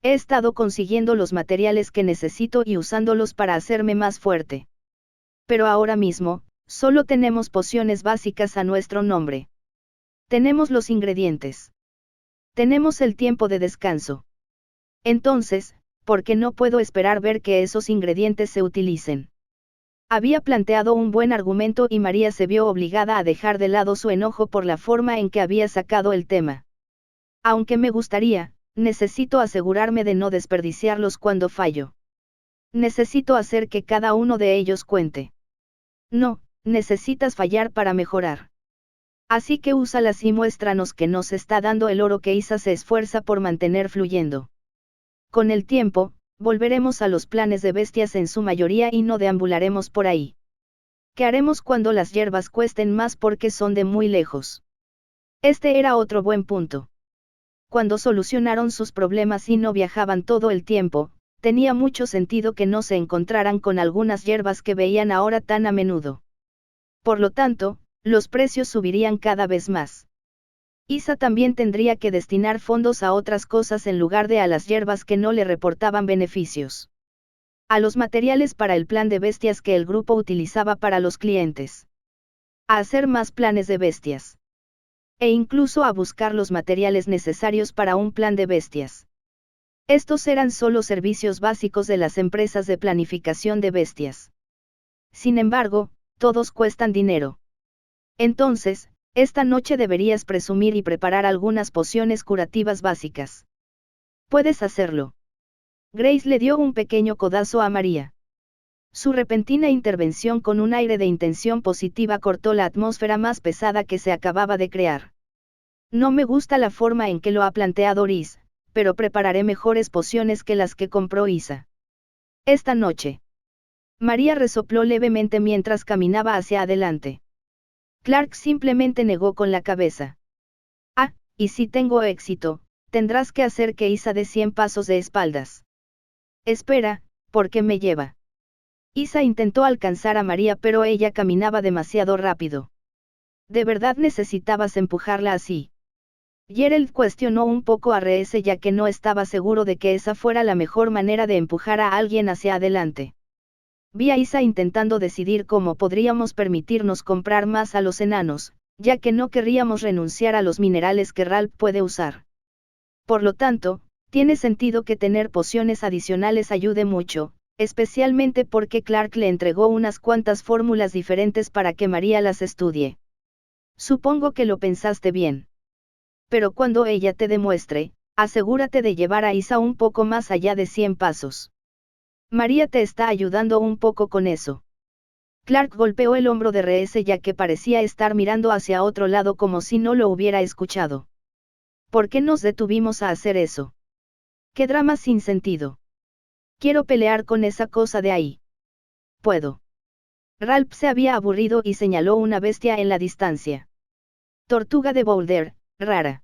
[SPEAKER 1] He estado consiguiendo los materiales que necesito y usándolos para hacerme más fuerte. Pero ahora mismo, solo tenemos pociones básicas a nuestro nombre. Tenemos los ingredientes. Tenemos el tiempo de descanso. Entonces, ¿por qué no puedo esperar ver que esos ingredientes se utilicen? Había planteado un buen argumento y María se vio obligada a dejar de lado su enojo por la forma en que había sacado el tema. Aunque me gustaría, necesito asegurarme de no desperdiciarlos cuando fallo. Necesito hacer que cada uno de ellos cuente. No, necesitas fallar para mejorar. Así que úsalas y muéstranos que nos está dando el oro que Isa se esfuerza por mantener fluyendo. Con el tiempo, volveremos a los planes de bestias en su mayoría y no deambularemos por ahí. ¿Qué haremos cuando las hierbas cuesten más porque son de muy lejos? Este era otro buen punto. Cuando solucionaron sus problemas y no viajaban todo el tiempo, tenía mucho sentido que no se encontraran con algunas hierbas que veían ahora tan a menudo. Por lo tanto, los precios subirían cada vez más. Isa también tendría que destinar fondos a otras cosas en lugar de a las hierbas que no le reportaban beneficios. A los materiales para el plan de bestias que el grupo utilizaba para los clientes. A hacer más planes de bestias. E incluso a buscar los materiales necesarios para un plan de bestias. Estos eran solo servicios básicos de las empresas de planificación de bestias. Sin embargo, todos cuestan dinero. Entonces, Esta noche deberías presumir y preparar algunas pociones curativas básicas. Puedes hacerlo. Grace le dio un pequeño codazo a María. Su repentina intervención con un aire de intención positiva cortó la atmósfera más pesada que se acababa de crear. No me gusta la forma en que lo ha planteado Rhys, pero prepararé mejores pociones que las que compró Isa. Esta noche. María resopló levemente mientras caminaba hacia adelante. Clark simplemente negó con la cabeza. Ah, y si tengo éxito, tendrás que hacer que Isa dé 100 pasos de espaldas. Espera, ¿por qué me lleva? Isa intentó alcanzar a María pero ella caminaba demasiado rápido. ¿De verdad necesitabas empujarla así? Gerald cuestionó un poco a Reese ya que no estaba seguro de que esa fuera la mejor manera de empujar a alguien hacia adelante. Vi a Isa intentando decidir cómo podríamos permitirnos comprar más a los enanos, ya que no querríamos renunciar a los minerales que Ralph puede usar. Por lo tanto, tiene sentido que tener pociones adicionales ayude mucho, especialmente porque Clark le entregó unas cuantas fórmulas diferentes para que María las estudie. Supongo que lo pensaste bien. Pero cuando ella te demuestre, asegúrate de llevar a Isa un poco más allá de 100 pasos. María te está ayudando un poco con eso. Clark golpeó el hombro de Reese ya que parecía estar mirando hacia otro lado como si no lo hubiera escuchado. ¿Por qué nos detuvimos a hacer eso? ¡Qué drama sin sentido! Quiero pelear con esa cosa de ahí. Puedo. Ralph se había aburrido y señaló una bestia en la distancia. Tortuga de Boulder, rara.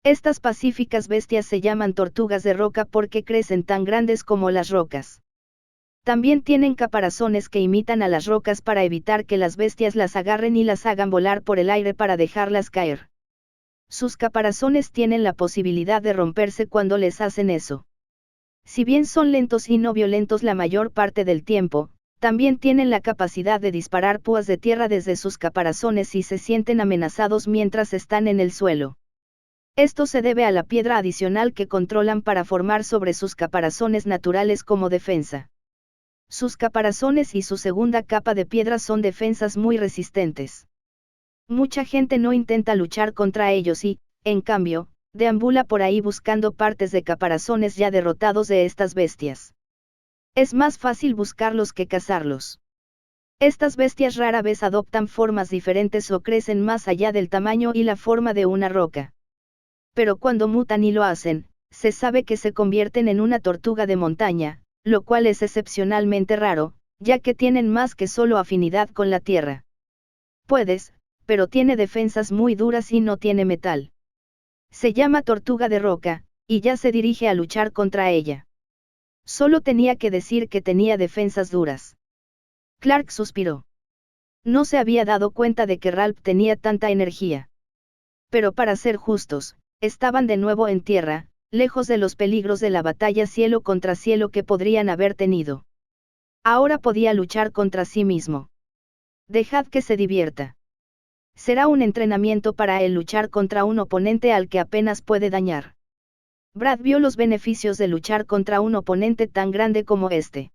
[SPEAKER 1] Estas pacíficas bestias se llaman tortugas de roca porque crecen tan grandes como las rocas. También tienen caparazones que imitan a las rocas para evitar que las bestias las agarren y las hagan volar por el aire para dejarlas caer. Sus caparazones tienen la posibilidad de romperse cuando les hacen eso. Si bien son lentos y no violentos la mayor parte del tiempo, también tienen la capacidad de disparar púas de tierra desde sus caparazones si se sienten amenazados mientras están en el suelo. Esto se debe a la piedra adicional que controlan para formar sobre sus caparazones naturales como defensa. Sus caparazones y su segunda capa de piedra son defensas muy resistentes. Mucha gente no intenta luchar contra ellos y, en cambio, deambula por ahí buscando partes de caparazones ya derrotados de estas bestias. Es más fácil buscarlos que cazarlos. Estas bestias rara vez adoptan formas diferentes o crecen más allá del tamaño y la forma de una roca. Pero cuando mutan y lo hacen, se sabe que se convierten en una tortuga de montaña, lo cual es excepcionalmente raro, ya que tienen más que solo afinidad con la tierra. Puedes, pero tiene defensas muy duras y no tiene metal. Se llama tortuga de roca, y ya se dirige a luchar contra ella. Solo tenía que decir que tenía defensas duras. Clark suspiró. No se había dado cuenta de que Ralph tenía tanta energía. Pero para ser justos, estaban de nuevo en tierra, lejos de los peligros de la batalla cielo contra cielo que podrían haber tenido. Ahora podía luchar contra sí mismo. Dejad que se divierta. Será un entrenamiento para él luchar contra un oponente al que apenas puede dañar. Brad vio los beneficios de luchar contra un oponente tan grande como este.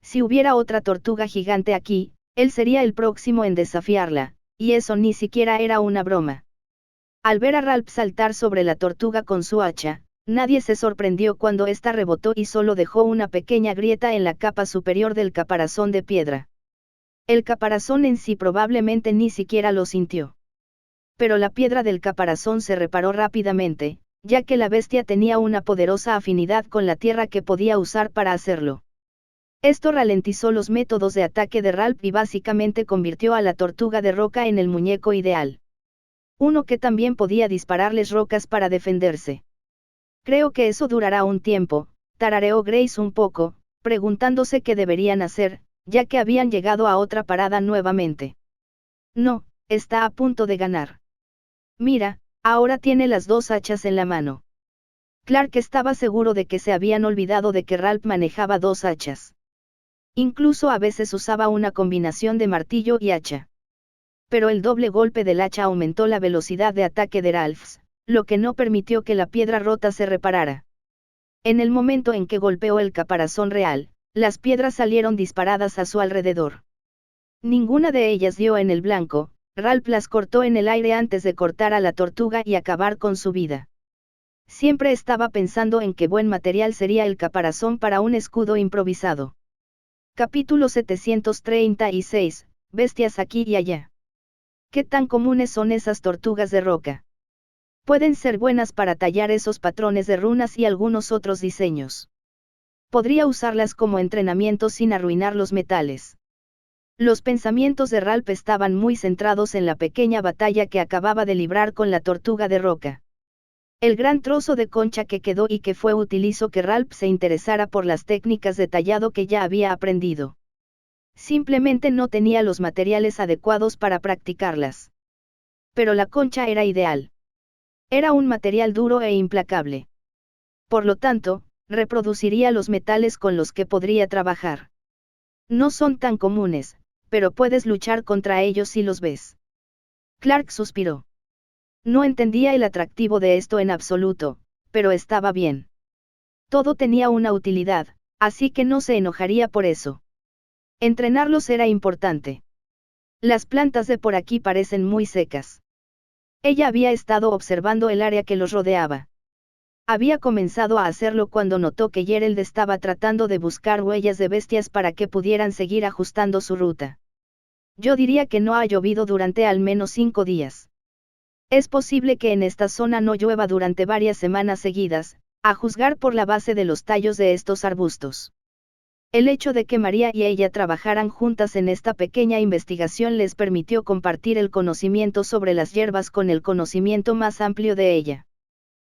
[SPEAKER 1] Si hubiera otra tortuga gigante aquí, él sería el próximo en desafiarla, y eso ni siquiera era una broma. Al ver a Ralph saltar sobre la tortuga con su hacha, nadie se sorprendió cuando ésta rebotó y solo dejó una pequeña grieta en la capa superior del caparazón de piedra. El caparazón en sí probablemente ni siquiera lo sintió. Pero la piedra del caparazón se reparó rápidamente, ya que la bestia tenía una poderosa afinidad con la tierra que podía usar para hacerlo. Esto ralentizó los métodos de ataque de Ralph y básicamente convirtió a la tortuga de roca en el muñeco ideal. Uno que también podía dispararles rocas para defenderse. Creo que eso durará un tiempo, tarareó Grace un poco, preguntándose qué deberían hacer, ya que habían llegado a otra parada nuevamente. No, está a punto de ganar. Mira, ahora tiene las dos hachas en la mano. Clark estaba seguro de que se habían olvidado de que Ralph manejaba dos hachas. Incluso a veces usaba una combinación de martillo y hacha. Pero el doble golpe del hacha aumentó la velocidad de ataque de Ralph, lo que no permitió que la piedra rota se reparara. En el momento en que golpeó el caparazón real, las piedras salieron disparadas a su alrededor. Ninguna de ellas dio en el blanco, Ralph las cortó en el aire antes de cortar a la tortuga y acabar con su vida. Siempre estaba pensando en qué buen material sería el caparazón para un escudo improvisado. Capítulo 736, Bestias aquí y allá. ¿Qué tan comunes son esas tortugas de roca? Pueden ser buenas para tallar esos patrones de runas y algunos otros diseños. Podría usarlas como entrenamiento sin arruinar los metales. Los pensamientos de Ralph estaban muy centrados en la pequeña batalla que acababa de librar con la tortuga de roca. El gran trozo de concha que quedó y que fue hizo que Ralph se interesara por las técnicas de tallado que ya había aprendido. Simplemente no tenía los materiales adecuados para practicarlas. Pero la concha era ideal. Era un material duro e implacable. Por lo tanto, reproduciría los metales con los que podría trabajar. No son tan comunes, pero puedes luchar contra ellos si los ves. Clark suspiró. No entendía el atractivo de esto en absoluto, pero estaba bien. Todo tenía una utilidad, así que no se enojaría por eso. Entrenarlos era importante. Las plantas de por aquí parecen muy secas. Ella había estado observando el área que los rodeaba. Había comenzado a hacerlo cuando notó que Gerald estaba tratando de buscar huellas de bestias para que pudieran seguir ajustando su ruta. Yo diría que no ha llovido durante al menos 5 días. Es posible que en esta zona no llueva durante varias semanas seguidas, a juzgar por la base de los tallos de estos arbustos. El hecho de que María y ella trabajaran juntas en esta pequeña investigación les permitió compartir el conocimiento sobre las hierbas con el conocimiento más amplio de ella.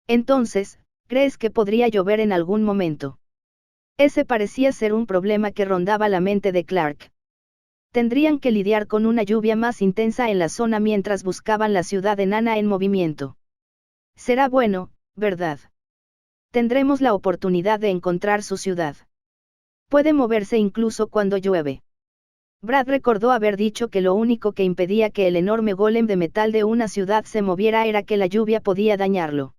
[SPEAKER 1] Entonces, ¿crees que podría llover en algún momento? Ese parecía ser un problema que rondaba la mente de Clark. Tendrían que lidiar con una lluvia más intensa en la zona mientras buscaban la ciudad enana en movimiento. Será bueno, ¿verdad? Tendremos la oportunidad de encontrar su ciudad. Puede moverse incluso cuando llueve. Brad recordó haber dicho que lo único que impedía que el enorme golem de metal de una ciudad se moviera era que la lluvia podía dañarlo.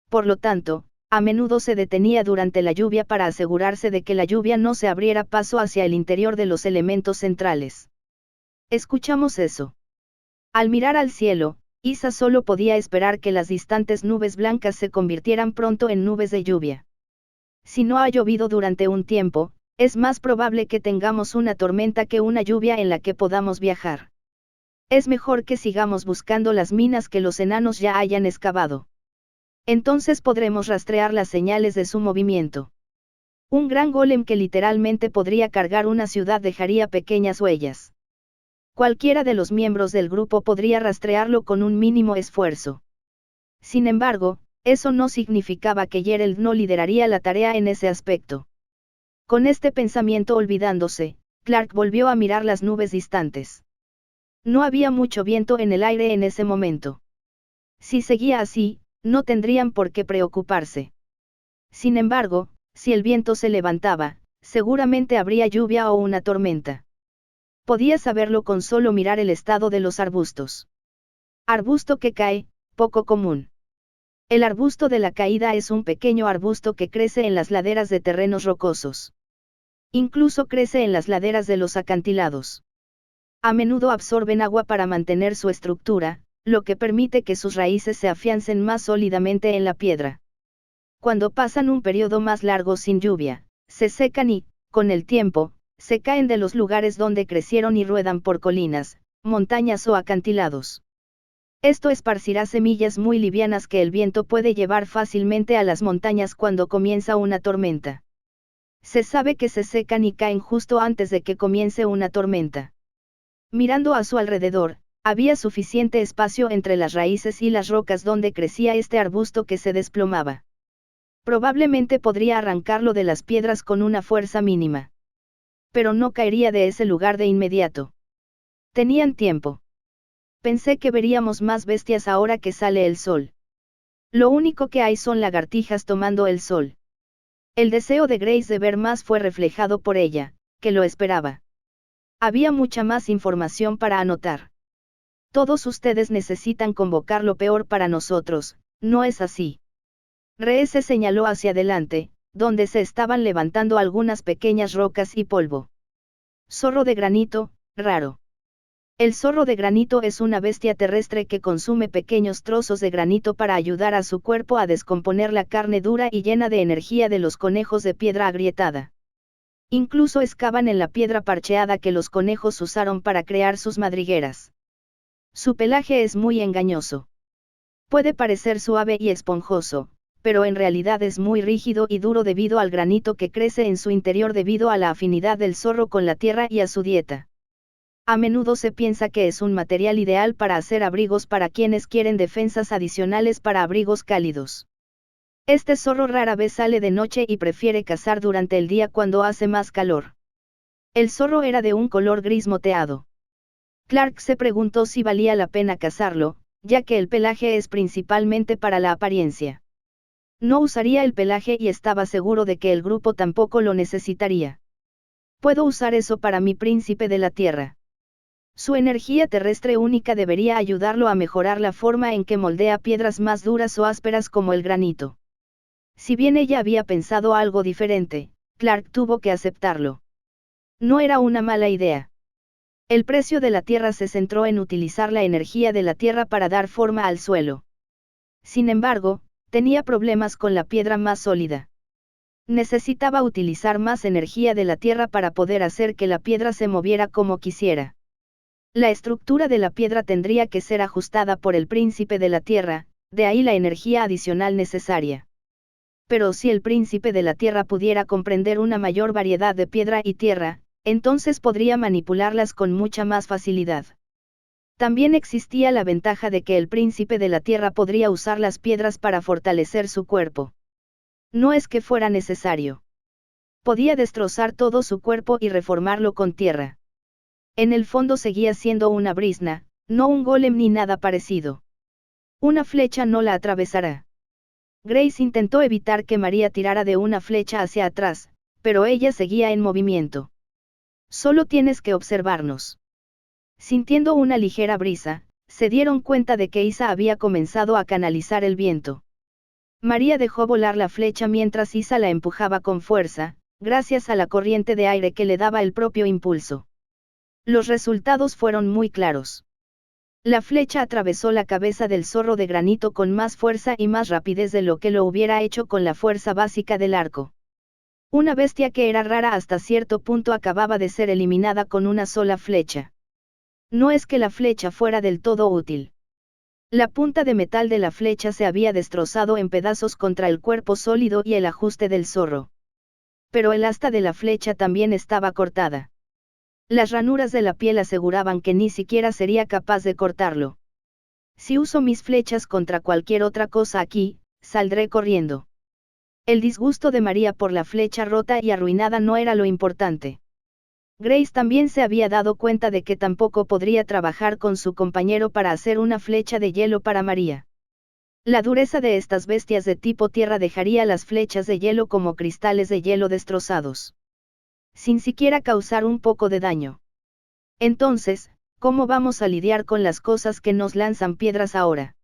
[SPEAKER 1] Por lo tanto, a menudo se detenía durante la lluvia para asegurarse de que la lluvia no se abriera paso hacia el interior de los elementos centrales. Escuchamos eso. Al mirar al cielo, Isa solo podía esperar que las distantes nubes blancas se convirtieran pronto en nubes de lluvia. Si no ha llovido durante un tiempo, es más probable que tengamos una tormenta que una lluvia en la que podamos viajar. Es mejor que sigamos buscando las minas que los enanos ya hayan excavado. Entonces podremos rastrear las señales de su movimiento. Un gran golem que literalmente podría cargar una ciudad dejaría pequeñas huellas. Cualquiera de los miembros del grupo podría rastrearlo con un mínimo esfuerzo. Sin embargo, eso no significaba que Gerald no lideraría la tarea en ese aspecto. Con este pensamiento olvidándose, Clark volvió a mirar las nubes distantes. No había mucho viento en el aire en ese momento. Si seguía así, no tendrían por qué preocuparse. Sin embargo, si el viento se levantaba, seguramente habría lluvia o una tormenta. Podía saberlo con solo mirar el estado de los arbustos. Arbusto que cae, poco común. El arbusto de la caída es un pequeño arbusto que crece en las laderas de terrenos rocosos. Incluso crece en las laderas de los acantilados. A menudo absorben agua para mantener su estructura, lo que permite que sus raíces se afiancen más sólidamente en la piedra. Cuando pasan un periodo más largo sin lluvia, se secan y, con el tiempo, se caen de los lugares donde crecieron y ruedan por colinas, montañas o acantilados. Esto esparcirá semillas muy livianas que el viento puede llevar fácilmente a las montañas cuando comienza una tormenta. Se sabe que se secan y caen justo antes de que comience una tormenta. Mirando a su alrededor, había suficiente espacio entre las raíces y las rocas donde crecía este arbusto que se desplomaba. Probablemente podría arrancarlo de las piedras con una fuerza mínima. Pero no caería de ese lugar de inmediato. Tenían tiempo. Pensé que veríamos más bestias ahora que sale el sol. Lo único que hay son lagartijas tomando el sol. El deseo de Grace de ver más fue reflejado por ella, que lo esperaba. Había mucha más información para anotar. Todos ustedes necesitan convocar lo peor para nosotros, ¿no es así? Ree se señaló hacia adelante, donde se estaban levantando algunas pequeñas rocas y polvo. Zorro de granito, raro. El zorro de granito es una bestia terrestre que consume pequeños trozos de granito para ayudar a su cuerpo a descomponer la carne dura y llena de energía de los conejos de piedra agrietada. Incluso excavan en la piedra parcheada que los conejos usaron para crear sus madrigueras. Su pelaje es muy engañoso. Puede parecer suave y esponjoso, pero en realidad es muy rígido y duro debido al granito que crece en su interior debido a la afinidad del zorro con la tierra y a su dieta. A menudo se piensa que es un material ideal para hacer abrigos para quienes quieren defensas adicionales para abrigos cálidos. Este zorro rara vez sale de noche y prefiere cazar durante el día cuando hace más calor. El zorro era de un color gris moteado. Clark se preguntó si valía la pena cazarlo, ya que el pelaje es principalmente para la apariencia. No usaría el pelaje y estaba seguro de que el grupo tampoco lo necesitaría. Puedo usar eso para mi príncipe de la tierra. Su energía terrestre única debería ayudarlo a mejorar la forma en que moldea piedras más duras o ásperas como el granito. Si bien ella había pensado algo diferente, Clark tuvo que aceptarlo. No era una mala idea. El precio de la tierra se centró en utilizar la energía de la tierra para dar forma al suelo. Sin embargo, tenía problemas con la piedra más sólida. Necesitaba utilizar más energía de la tierra para poder hacer que la piedra se moviera como quisiera. La estructura de la piedra tendría que ser ajustada por el príncipe de la tierra, de ahí la energía adicional necesaria. Pero si el príncipe de la tierra pudiera comprender una mayor variedad de piedra y tierra, entonces podría manipularlas con mucha más facilidad. También existía la ventaja de que el príncipe de la tierra podría usar las piedras para fortalecer su cuerpo. No es que fuera necesario. Podía destrozar todo su cuerpo y reformarlo con tierra. En el fondo seguía siendo una brizna, no un golem ni nada parecido. Una flecha no la atravesará. Grace intentó evitar que María tirara de una flecha hacia atrás, pero ella seguía en movimiento. Solo tienes que observarnos. Sintiendo una ligera brisa, se dieron cuenta de que Isa había comenzado a canalizar el viento. María dejó volar la flecha mientras Isa la empujaba con fuerza, gracias a la corriente de aire que le daba el propio impulso. Los resultados fueron muy claros. La flecha atravesó la cabeza del zorro de granito con más fuerza y más rapidez de lo que lo hubiera hecho con la fuerza básica del arco. Una bestia que era rara hasta cierto punto acababa de ser eliminada con una sola flecha. No es que la flecha fuera del todo útil. La punta de metal de la flecha se había destrozado en pedazos contra el cuerpo sólido y el ajuste del zorro. Pero el asta de la flecha también estaba cortada. Las ranuras de la piel aseguraban que ni siquiera sería capaz de cortarlo. Si uso mis flechas contra cualquier otra cosa aquí, saldré corriendo. El disgusto de María por la flecha rota y arruinada no era lo importante. Grace también se había dado cuenta de que tampoco podría trabajar con su compañero para hacer una flecha de hielo para María. La dureza de estas bestias de tipo tierra dejaría las flechas de hielo como cristales de hielo destrozados, sin siquiera causar un poco de daño. Entonces, ¿cómo vamos a lidiar con las cosas que nos lanzan piedras ahora?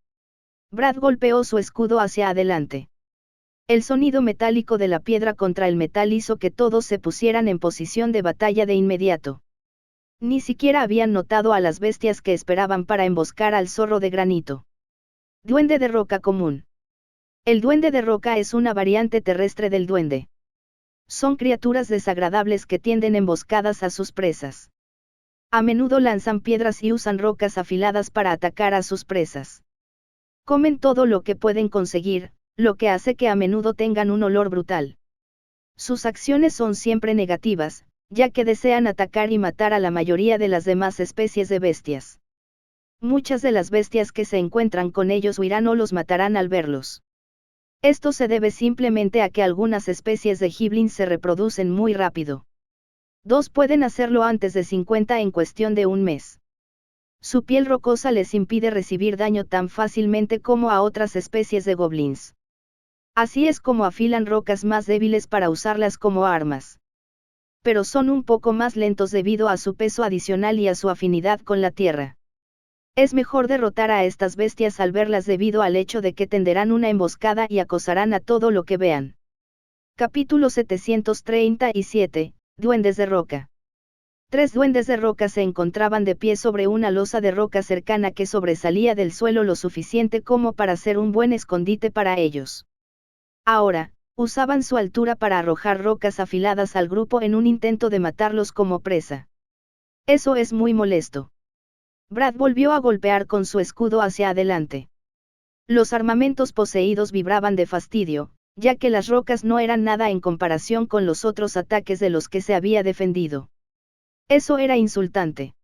[SPEAKER 1] Brad golpeó su escudo hacia adelante. El sonido metálico de la piedra contra el metal hizo que todos se pusieran en posición de batalla de inmediato. Ni siquiera habían notado a las bestias que esperaban para emboscar al zorro de granito. Duende de roca común. El duende de roca es una variante terrestre del duende. Son criaturas desagradables que tienden emboscadas a sus presas. A menudo lanzan piedras y usan rocas afiladas para atacar a sus presas. Comen todo lo que pueden conseguir, lo que hace que a menudo tengan un olor brutal. Sus acciones son siempre negativas, ya que desean atacar y matar a la mayoría de las demás especies de bestias. Muchas de las bestias que se encuentran con ellos huirán o los matarán al verlos. Esto se debe simplemente a que algunas especies de giblins se reproducen muy rápido. 2 pueden hacerlo antes de 50 en cuestión de un mes. Su piel rocosa les impide recibir daño tan fácilmente como a otras especies de goblins. Así es como afilan rocas más débiles para usarlas como armas. Pero son un poco más lentos debido a su peso adicional y a su afinidad con la tierra. Es mejor derrotar a estas bestias al verlas debido al hecho de que tenderán una emboscada y acosarán a todo lo que vean. Capítulo 737, Duendes de roca. 3 duendes de roca se encontraban de pie sobre una losa de roca cercana que sobresalía del suelo lo suficiente como para ser un buen escondite para ellos. Ahora, usaban su altura para arrojar rocas afiladas al grupo en un intento de matarlos como presa. Eso es muy molesto. Brad volvió a golpear con su escudo hacia adelante. Los armamentos poseídos vibraban de fastidio, ya que las rocas no eran nada en comparación con los otros ataques de los que se había defendido. Eso era insultante.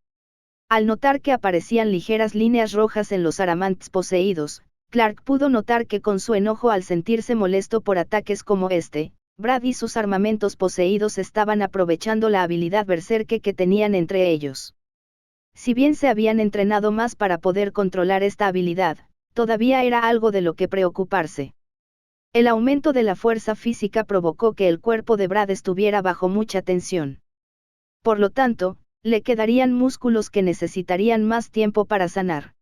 [SPEAKER 1] Al notar que aparecían ligeras líneas rojas en los aramantes poseídos, Clark pudo notar que con su enojo al sentirse molesto por ataques como este, Brad y sus armamentos poseídos estaban aprovechando la habilidad berserker que tenían entre ellos. Si bien se habían entrenado más para poder controlar esta habilidad, todavía era algo de lo que preocuparse. El aumento de la fuerza física provocó que el cuerpo de Brad estuviera bajo mucha tensión. Por lo tanto, le quedarían músculos que necesitarían más tiempo para sanar.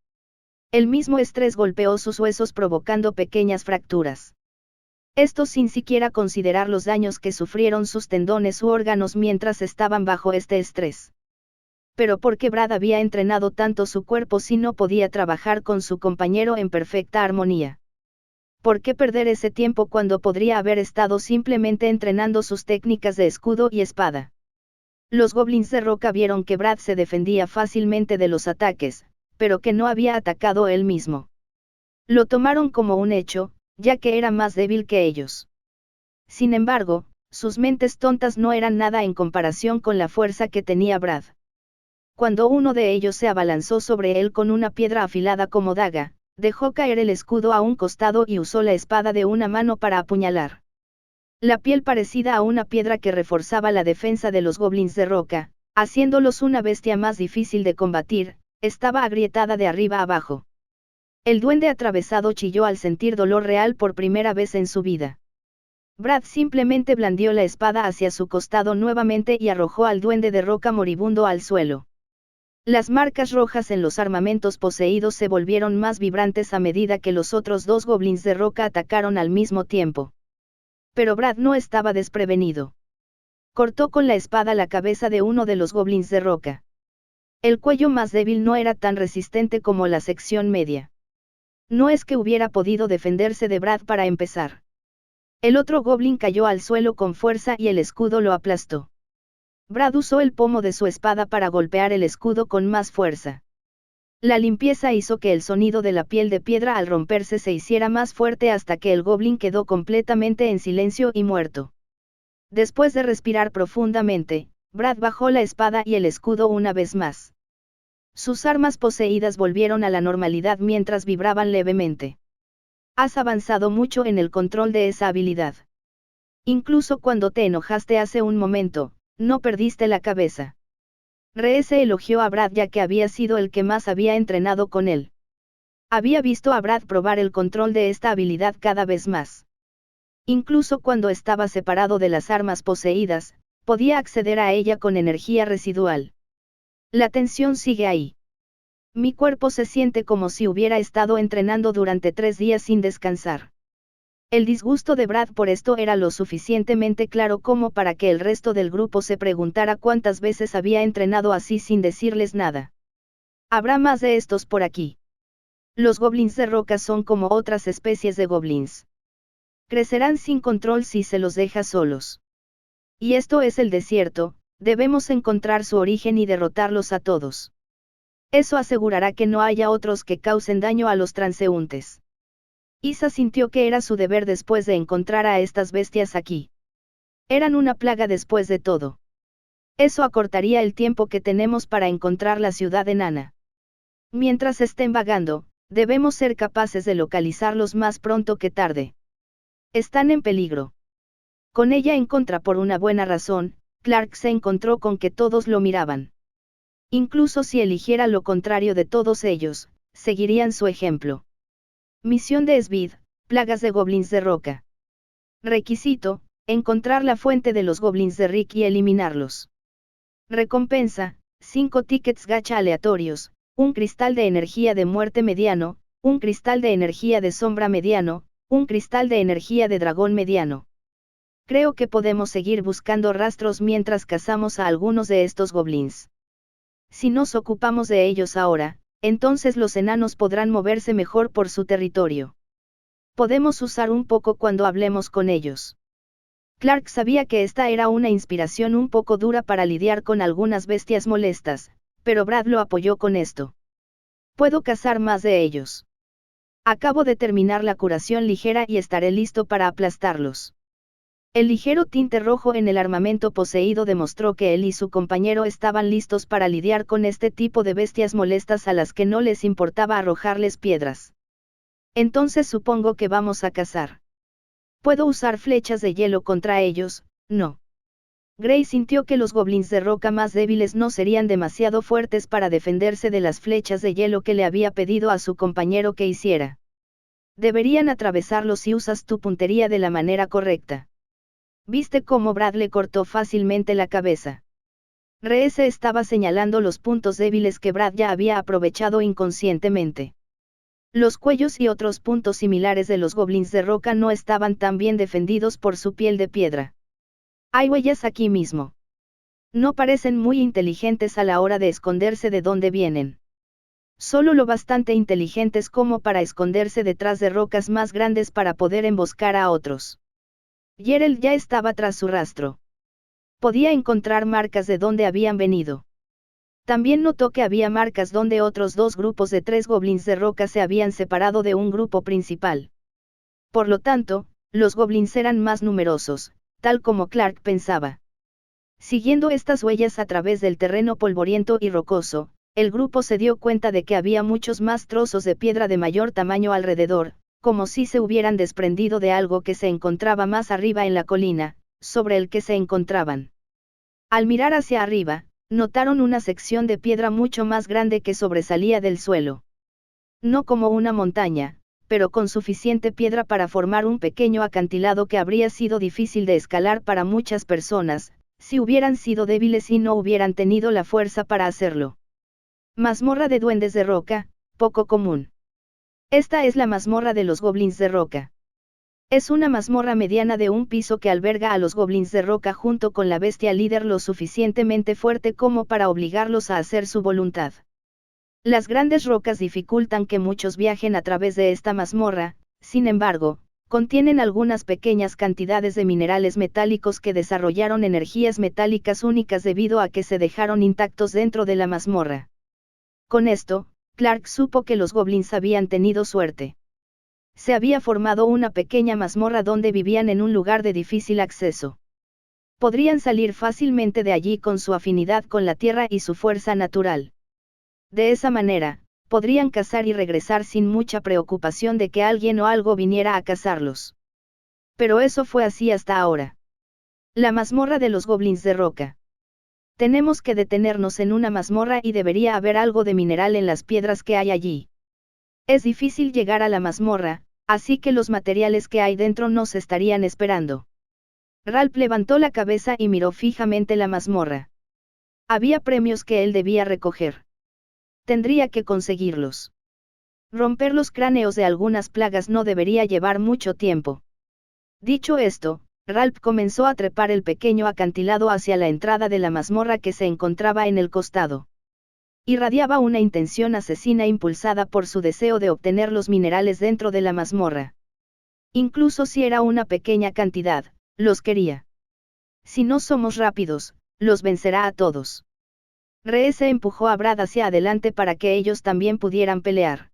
[SPEAKER 1] El mismo estrés golpeó sus huesos provocando pequeñas fracturas. Esto sin siquiera considerar los daños que sufrieron sus tendones u órganos mientras estaban bajo este estrés. Pero ¿por qué Brad había entrenado tanto su cuerpo si no podía trabajar con su compañero en perfecta armonía? ¿Por qué perder ese tiempo cuando podría haber estado simplemente entrenando sus técnicas de escudo y espada? Los goblins de roca vieron que Brad se defendía fácilmente de los ataques, pero que no había atacado él mismo. Lo tomaron como un hecho, ya que era más débil que ellos. Sin embargo, sus mentes tontas no eran nada en comparación con la fuerza que tenía Brad. Cuando uno de ellos se abalanzó sobre él con una piedra afilada como daga, dejó caer el escudo a un costado y usó la espada de una mano para apuñalar. La piel parecida a una piedra que reforzaba la defensa de los goblins de roca, haciéndolos una bestia más difícil de combatir, estaba agrietada de arriba a abajo. El duende atravesado chilló al sentir dolor real por primera vez en su vida. Brad simplemente blandió la espada hacia su costado nuevamente y arrojó al duende de roca moribundo al suelo. Las marcas rojas en los armamentos poseídos se volvieron más vibrantes a medida que los otros 2 goblins de roca atacaron al mismo tiempo. Pero Brad no estaba desprevenido. Cortó con la espada la cabeza de uno de los goblins de roca. El cuello más débil no era tan resistente como la sección media. No es que hubiera podido defenderse de Brad para empezar. El otro goblin cayó al suelo con fuerza y el escudo lo aplastó. Brad usó el pomo de su espada para golpear el escudo con más fuerza. La limpieza hizo que el sonido de la piel de piedra al romperse se hiciera más fuerte hasta que el goblin quedó completamente en silencio y muerto. Después de respirar profundamente, Brad bajó la espada y el escudo una vez más. Sus armas poseídas volvieron a la normalidad mientras vibraban levemente. Has avanzado mucho en el control de esa habilidad. Incluso cuando te enojaste hace un momento, no perdiste la cabeza. Rhea se elogió a Brad ya que había sido el que más había entrenado con él. Había visto a Brad probar el control de esta habilidad cada vez más. Incluso cuando estaba separado de las armas poseídas, podía acceder a ella con energía residual. La tensión sigue ahí. Mi cuerpo se siente como si hubiera estado entrenando durante 3 días sin descansar. El disgusto de Brad por esto era lo suficientemente claro como para que el resto del grupo se preguntara cuántas veces había entrenado así sin decirles nada. Habrá más de estos por aquí. Los goblins de roca son como otras especies de goblins. Crecerán sin control si se los deja solos. Y esto es el desierto, debemos encontrar su origen y derrotarlos a todos. Eso asegurará que no haya otros que causen daño a los transeúntes. Isa sintió que era su deber después de encontrar a estas bestias aquí. Eran una plaga después de todo. Eso acortaría el tiempo que tenemos para encontrar la ciudad enana. Mientras estén vagando, debemos ser capaces de localizarlos más pronto que tarde. Están en peligro. Con ella en contra por una buena razón, Clark se encontró con que todos lo miraban. Incluso si eligiera lo contrario de todos ellos, seguirían su ejemplo. Misión de Svid, plagas de goblins de roca. Requisito, encontrar la fuente de los goblins de Rick y eliminarlos. Recompensa, 5 tickets gacha aleatorios, un cristal de energía de muerte mediano, un cristal de energía de sombra mediano, un cristal de energía de dragón mediano. Creo que podemos seguir buscando rastros mientras cazamos a algunos de estos goblins. Si nos ocupamos de ellos ahora, entonces los enanos podrán moverse mejor por su territorio. Podemos usar un poco cuando hablemos con ellos. Clark sabía que esta era una inspiración un poco dura para lidiar con algunas bestias molestas, pero Brad lo apoyó con esto. Puedo cazar más de ellos. Acabo de terminar la curación ligera y estaré listo para aplastarlos. El ligero tinte rojo en el armamento poseído demostró que él y su compañero estaban listos para lidiar con este tipo de bestias molestas a las que no les importaba arrojarles piedras. Entonces supongo que vamos a cazar. ¿Puedo usar flechas de hielo contra ellos? No. Gray sintió que los goblins de roca más débiles no serían demasiado fuertes para defenderse de las flechas de hielo que le había pedido a su compañero que hiciera. Deberían atravesarlos si usas tu puntería de la manera correcta. ¿Viste cómo Brad le cortó fácilmente la cabeza? Reese estaba señalando los puntos débiles que Brad ya había aprovechado inconscientemente. Los cuellos y otros puntos similares de los goblins de roca no estaban tan bien defendidos por su piel de piedra. Hay huellas aquí mismo. No parecen muy inteligentes a la hora de esconderse de dónde vienen. Solo lo bastante inteligentes como para esconderse detrás de rocas más grandes para poder emboscar a otros. Gerald ya estaba tras su rastro. Podía encontrar marcas de dónde habían venido. También notó que había marcas donde otros dos grupos de 3 goblins de roca se habían separado de un grupo principal. Por lo tanto, los goblins eran más numerosos, tal como Clark pensaba. Siguiendo estas huellas a través del terreno polvoriento y rocoso, el grupo se dio cuenta de que había muchos más trozos de piedra de mayor tamaño alrededor, como si se hubieran desprendido de algo que se encontraba más arriba en la colina, sobre el que se encontraban. Al mirar hacia arriba, notaron una sección de piedra mucho más grande que sobresalía del suelo. No como una montaña, pero con suficiente piedra para formar un pequeño acantilado que habría sido difícil de escalar para muchas personas, si hubieran sido débiles y no hubieran tenido la fuerza para hacerlo. Mazmorra de duendes de roca, poco común. Esta es la mazmorra de los goblins de roca. Es una mazmorra mediana de un piso que alberga a los goblins de roca junto con la bestia líder lo suficientemente fuerte como para obligarlos a hacer su voluntad. Las grandes rocas dificultan que muchos viajen a través de esta mazmorra, sin embargo, contienen algunas pequeñas cantidades de minerales metálicos que desarrollaron energías metálicas únicas debido a que se dejaron intactos dentro de la mazmorra. Con esto, Clark supo que los goblins habían tenido suerte. Se había formado una pequeña mazmorra donde vivían en un lugar de difícil acceso. Podrían salir fácilmente de allí con su afinidad con la tierra y su fuerza natural. De esa manera, podrían cazar y regresar sin mucha preocupación de que alguien o algo viniera a cazarlos. Pero eso fue así hasta ahora. La mazmorra de los goblins de roca. Tenemos que detenernos en una mazmorra y debería haber algo de mineral en las piedras que hay allí. Es difícil llegar a la mazmorra, así que los materiales que hay dentro nos estarían esperando. Ralph levantó la cabeza y miró fijamente la mazmorra. Había premios que él debía recoger. Tendría que conseguirlos. Romper los cráneos de algunas plagas no debería llevar mucho tiempo. Dicho esto, Ralph comenzó a trepar el pequeño acantilado hacia la entrada de la mazmorra que se encontraba en el costado. Irradiaba una intención asesina impulsada por su deseo de obtener los minerales dentro de la mazmorra. Incluso si era una pequeña cantidad, los quería. Si no somos rápidos, los vencerá a todos. Reese empujó a Brad hacia adelante para que ellos también pudieran pelear.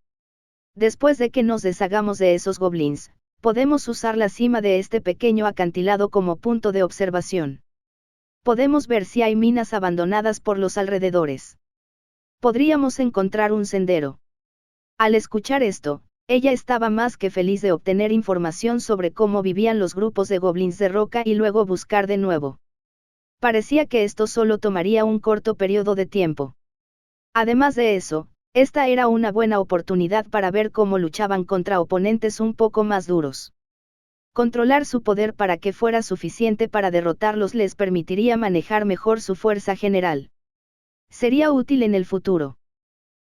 [SPEAKER 1] Después de que nos deshagamos de esos goblins, podemos usar la cima de este pequeño acantilado como punto de observación. Podemos ver si hay minas abandonadas por los alrededores. Podríamos encontrar un sendero. Al escuchar esto, ella estaba más que feliz de obtener información sobre cómo vivían los grupos de goblins de roca y luego buscar de nuevo. Parecía que esto solo tomaría un corto periodo de tiempo. Además de eso, esta era una buena oportunidad para ver cómo luchaban contra oponentes un poco más duros. Controlar su poder para que fuera suficiente para derrotarlos les permitiría manejar mejor su fuerza general. Sería útil en el futuro.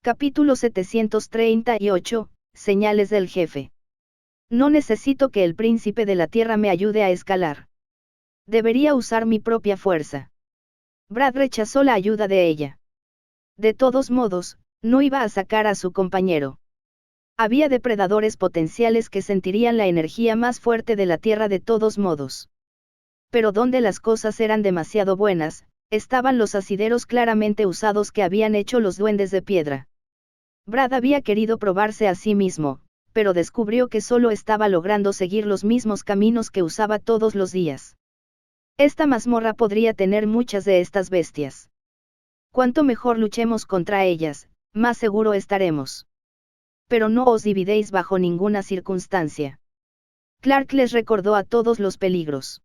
[SPEAKER 1] Capítulo 738, Señales del jefe. No necesito que el príncipe de la tierra me ayude a escalar. Debería usar mi propia fuerza. Brad rechazó la ayuda de ella. De todos modos, no iba a sacar a su compañero. Había depredadores potenciales que sentirían la energía más fuerte de la Tierra de todos modos. Pero donde las cosas eran demasiado buenas, estaban los asideros claramente usados que habían hecho los duendes de piedra. Brad había querido probarse a sí mismo, pero descubrió que solo estaba logrando seguir los mismos caminos que usaba todos los días. Esta mazmorra podría tener muchas de estas bestias. Cuanto mejor luchemos contra ellas, más seguro estaremos. Pero no os dividéis bajo ninguna circunstancia. Clark les recordó a todos los peligros.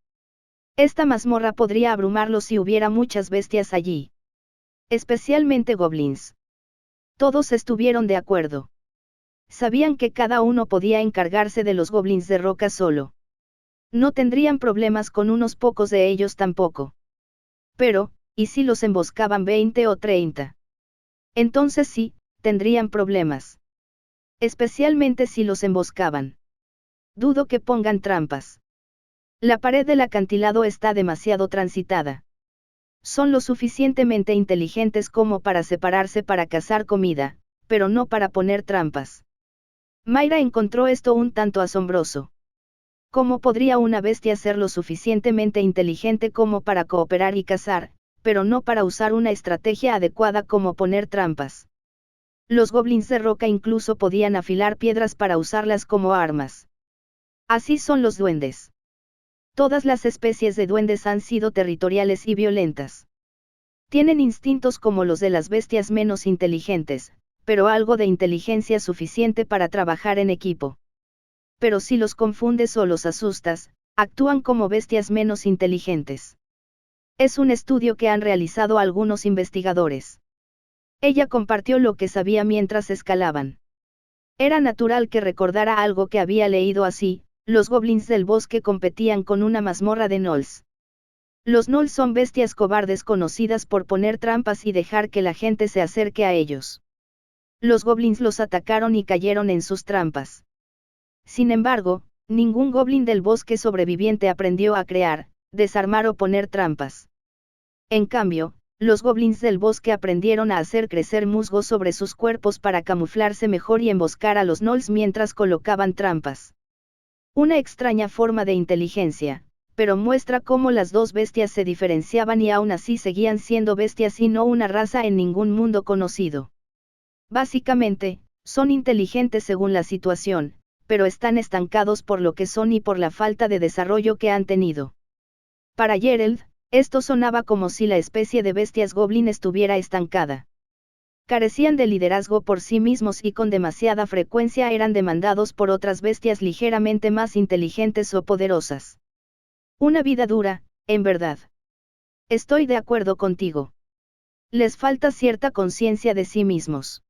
[SPEAKER 1] Esta mazmorra podría abrumarlos si hubiera muchas bestias allí. Especialmente goblins. Todos estuvieron de acuerdo. Sabían que cada uno podía encargarse de los goblins de roca solo. No tendrían problemas con unos pocos de ellos tampoco. Pero, ¿y si los emboscaban 20 o 30? Entonces sí, tendrían problemas. Especialmente si los emboscaban. Dudo que pongan trampas. La pared del acantilado está demasiado transitada. Son lo suficientemente inteligentes como para separarse para cazar comida, pero no para poner trampas. Mayra encontró esto un tanto asombroso. ¿Cómo podría una bestia ser lo suficientemente inteligente como para cooperar y cazar, pero no para usar una estrategia adecuada como poner trampas? Los goblins de roca incluso podían afilar piedras para usarlas como armas. Así son los duendes. Todas las especies de duendes han sido territoriales y violentas. Tienen instintos como los de las bestias menos inteligentes, pero algo de inteligencia suficiente para trabajar en equipo. Pero si los confundes o los asustas, actúan como bestias menos inteligentes. Es un estudio que han realizado algunos investigadores. Ella compartió lo que sabía mientras escalaban. Era natural que recordara algo que había leído así: los goblins del bosque competían con una mazmorra de gnolls. Los gnolls son bestias cobardes conocidas por poner trampas y dejar que la gente se acerque a ellos. Los goblins los atacaron y cayeron en sus trampas. Sin embargo, ningún goblin del bosque sobreviviente aprendió a crear, desarmar o poner trampas. En cambio, los goblins del bosque aprendieron a hacer crecer musgo sobre sus cuerpos para camuflarse mejor y emboscar a los gnolls mientras colocaban trampas. Una extraña forma de inteligencia, pero muestra cómo las dos bestias se diferenciaban y aún así seguían siendo bestias y no una raza en ningún mundo conocido. Básicamente, son inteligentes según la situación, pero están estancados por lo que son y por la falta de desarrollo que han tenido. Para Gerald, esto sonaba como si la especie de bestias goblin estuviera estancada. Carecían de liderazgo por sí mismos y con demasiada frecuencia eran demandados por otras bestias ligeramente más inteligentes o poderosas. Una vida dura, en verdad. Estoy de acuerdo contigo. Les falta cierta conciencia de sí mismos.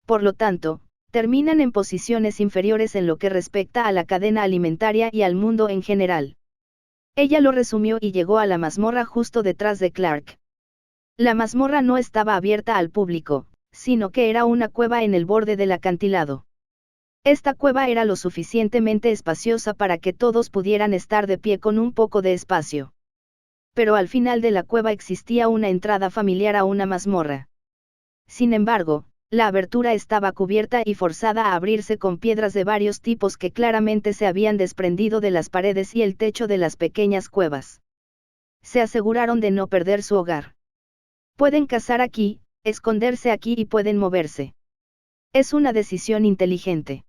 [SPEAKER 1] Por lo tanto, terminan en posiciones inferiores en lo que respecta a la cadena alimentaria y al mundo en general. Ella lo resumió y llegó a la mazmorra justo detrás de Clark. La mazmorra no estaba abierta al público, sino que era una cueva en el borde del acantilado. Esta cueva era lo suficientemente espaciosa para que todos pudieran estar de pie con un poco de espacio. Pero al final de la cueva existía una entrada familiar a una mazmorra. Sin embargo, la abertura estaba cubierta y forzada a abrirse con piedras de varios tipos que claramente se habían desprendido de las paredes y el techo de las pequeñas cuevas. Se aseguraron de no perder su hogar. Pueden cazar aquí, esconderse aquí y pueden moverse. Es una decisión inteligente.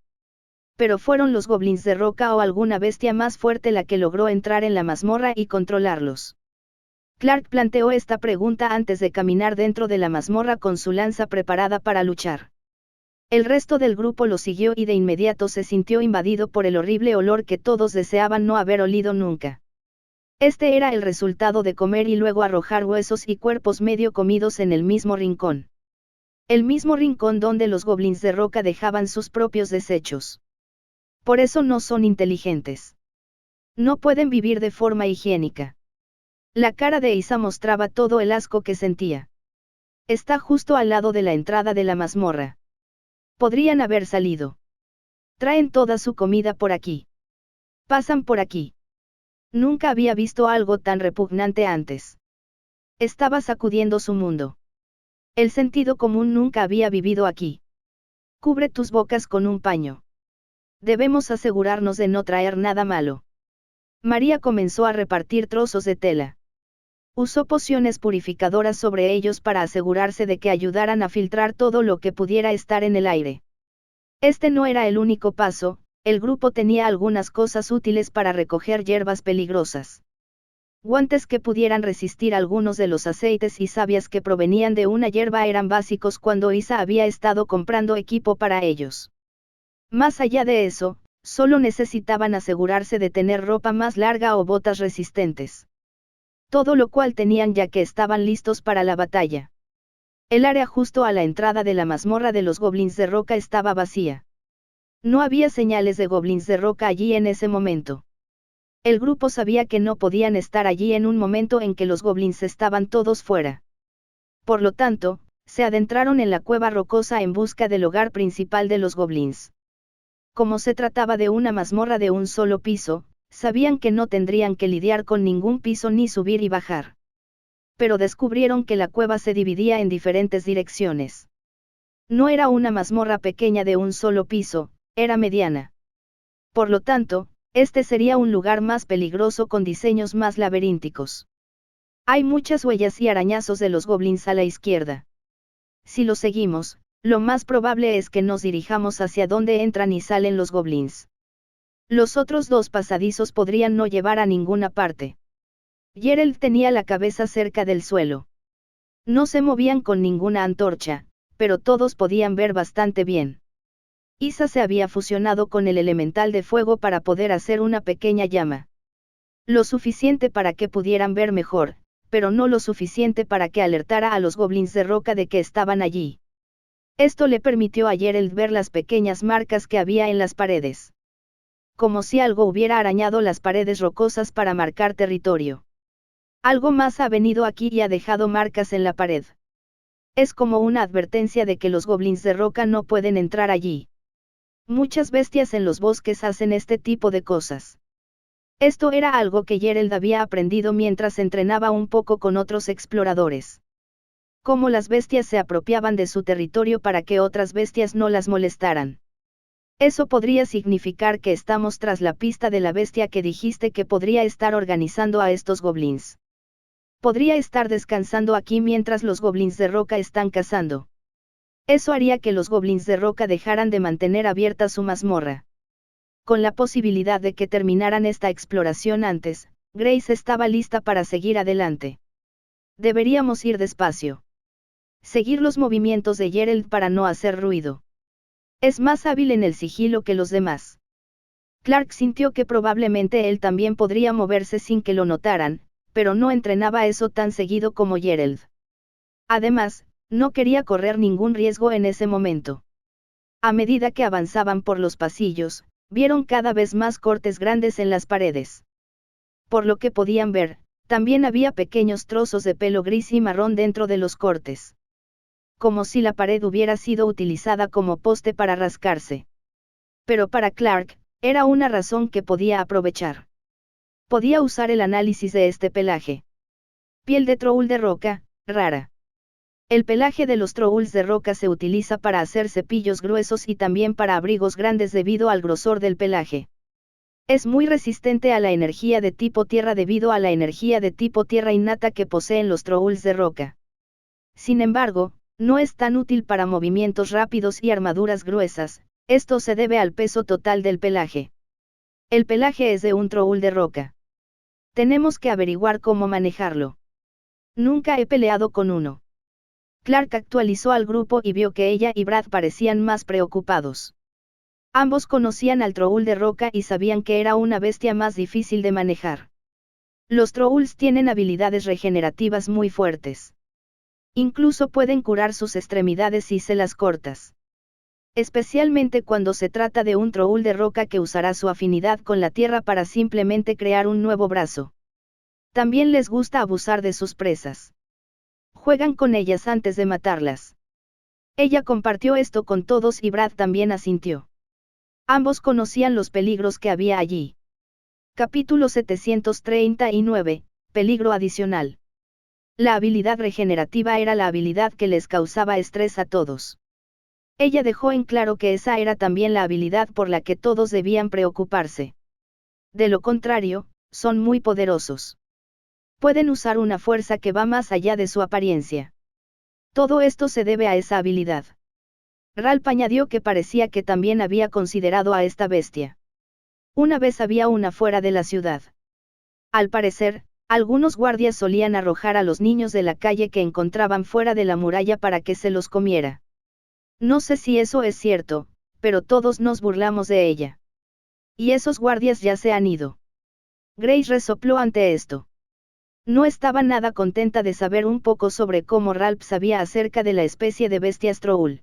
[SPEAKER 1] Pero fueron los goblins de roca o alguna bestia más fuerte la que logró entrar en la mazmorra y controlarlos. Clark planteó esta pregunta antes de caminar dentro de la mazmorra con su lanza preparada para luchar. El resto del grupo lo siguió y de inmediato se sintió invadido por el horrible olor que todos deseaban no haber olido nunca. Este era el resultado de comer y luego arrojar huesos y cuerpos medio comidos en el mismo rincón. El mismo rincón donde los goblins de roca dejaban sus propios desechos. Por eso no son inteligentes. No pueden vivir de forma higiénica. La cara de Isa mostraba todo el asco que sentía. Está justo al lado de la entrada de la mazmorra. Podrían haber salido. Traen toda su comida por aquí. Pasan por aquí. Nunca había visto algo tan repugnante antes. Estaba sacudiendo su mundo. El sentido común nunca había vivido aquí. Cubre tus bocas con un paño. Debemos asegurarnos de no traer nada malo. María comenzó a repartir trozos de tela. Usó pociones purificadoras sobre ellos para asegurarse de que ayudaran a filtrar todo lo que pudiera estar en el aire. Este no era el único paso, el grupo tenía algunas cosas útiles para recoger hierbas peligrosas. Guantes que pudieran resistir algunos de los aceites y sabias que provenían de una hierba eran básicos cuando Isa había estado comprando equipo para ellos. Más allá de eso, solo necesitaban asegurarse de tener ropa más larga o botas resistentes. Todo lo cual tenían ya que estaban listos para la batalla. El área justo a la entrada de la mazmorra de los goblins de roca estaba vacía. No había señales de goblins de roca allí en ese momento. El grupo sabía que no podían estar allí en un momento en que los goblins estaban todos fuera. Por lo tanto, se adentraron en la cueva rocosa en busca del hogar principal de los goblins. Como se trataba de una mazmorra de un solo piso, sabían que no tendrían que lidiar con ningún piso ni subir y bajar. Pero descubrieron que la cueva se dividía en diferentes direcciones. No era una mazmorra pequeña de un solo piso, era mediana. Por lo tanto, este sería un lugar más peligroso con diseños más laberínticos. Hay muchas huellas y arañazos de los goblins a la izquierda. Si los seguimos, lo más probable es que nos dirijamos hacia donde entran y salen los goblins. Los otros dos pasadizos podrían no llevar a ninguna parte. Geralt tenía la cabeza cerca del suelo. No se movían con ninguna antorcha, pero todos podían ver bastante bien. Isa se había fusionado con el elemental de fuego para poder hacer una pequeña llama. Lo suficiente para que pudieran ver mejor, pero no lo suficiente para que alertara a los goblins de roca de que estaban allí. Esto le permitió a Geralt ver las pequeñas marcas que había en las paredes. Como si algo hubiera arañado las paredes rocosas para marcar territorio. Algo más ha venido aquí y ha dejado marcas en la pared. Es como una advertencia de que los goblins de roca no pueden entrar allí. Muchas bestias en los bosques hacen este tipo de cosas. Esto era algo que Geralt había aprendido mientras entrenaba un poco con otros exploradores. Cómo las bestias se apropiaban de su territorio para que otras bestias no las molestaran. Eso podría significar que estamos tras la pista de la bestia que dijiste que podría estar organizando a estos goblins. Podría estar descansando aquí mientras los goblins de roca están cazando. Eso haría que los goblins de roca dejaran de mantener abierta su mazmorra. Con la posibilidad de que terminaran esta exploración antes, Grace estaba lista para seguir adelante. Deberíamos ir despacio. Seguir los movimientos de Geralt para no hacer ruido. Es más hábil en el sigilo que los demás. Clark sintió que probablemente él también podría moverse sin que lo notaran, pero no entrenaba eso tan seguido como Geralt. Además, no quería correr ningún riesgo en ese momento. A medida que avanzaban por los pasillos, vieron cada vez más cortes grandes en las paredes. Por lo que podían ver, también había pequeños trozos de pelo gris y marrón dentro de los cortes. Como si la pared hubiera sido utilizada como poste para rascarse. Pero para Clark, era una razón que podía aprovechar. Podía usar el análisis de este pelaje. Piel de troll de roca, rara. El pelaje de los trolls de roca se utiliza para hacer cepillos gruesos y también para abrigos grandes debido al grosor del pelaje. Es muy resistente a la energía de tipo tierra debido a la energía de tipo tierra innata que poseen los trolls de roca. Sin embargo, no es tan útil para movimientos rápidos y armaduras gruesas, esto se debe al peso total del pelaje. El pelaje es de un troll de roca. Tenemos que averiguar cómo manejarlo. Nunca he peleado con uno. Clark actualizó al grupo y vio que ella y Brad parecían más preocupados. Ambos conocían al troll de roca y sabían que era una bestia más difícil de manejar. Los trolls tienen habilidades regenerativas muy fuertes. Incluso pueden curar sus extremidades si se las cortas. Especialmente cuando se trata de un troll de roca que usará su afinidad con la tierra para simplemente crear un nuevo brazo. También les gusta abusar de sus presas. Juegan con ellas antes de matarlas. Ella compartió esto con todos y Brad también asintió. Ambos conocían los peligros que había allí. Capítulo 739, Peligro adicional. La habilidad regenerativa era la habilidad que les causaba estrés a todos. Ella dejó en claro que esa era también la habilidad por la que todos debían preocuparse. De lo contrario, son muy poderosos. Pueden usar una fuerza que va más allá de su apariencia. Todo esto se debe a esa habilidad. Ralph añadió que parecía que también había considerado a esta bestia. Una vez había una fuera de la ciudad. Al parecer, algunos guardias solían arrojar a los niños de la calle que encontraban fuera de la muralla para que se los comiera. No sé si eso es cierto, pero todos nos burlamos de ella. Y esos guardias ya se han ido. Grace resopló ante esto. No estaba nada contenta de saber un poco sobre cómo Ralph sabía acerca de la especie de bestias Troll.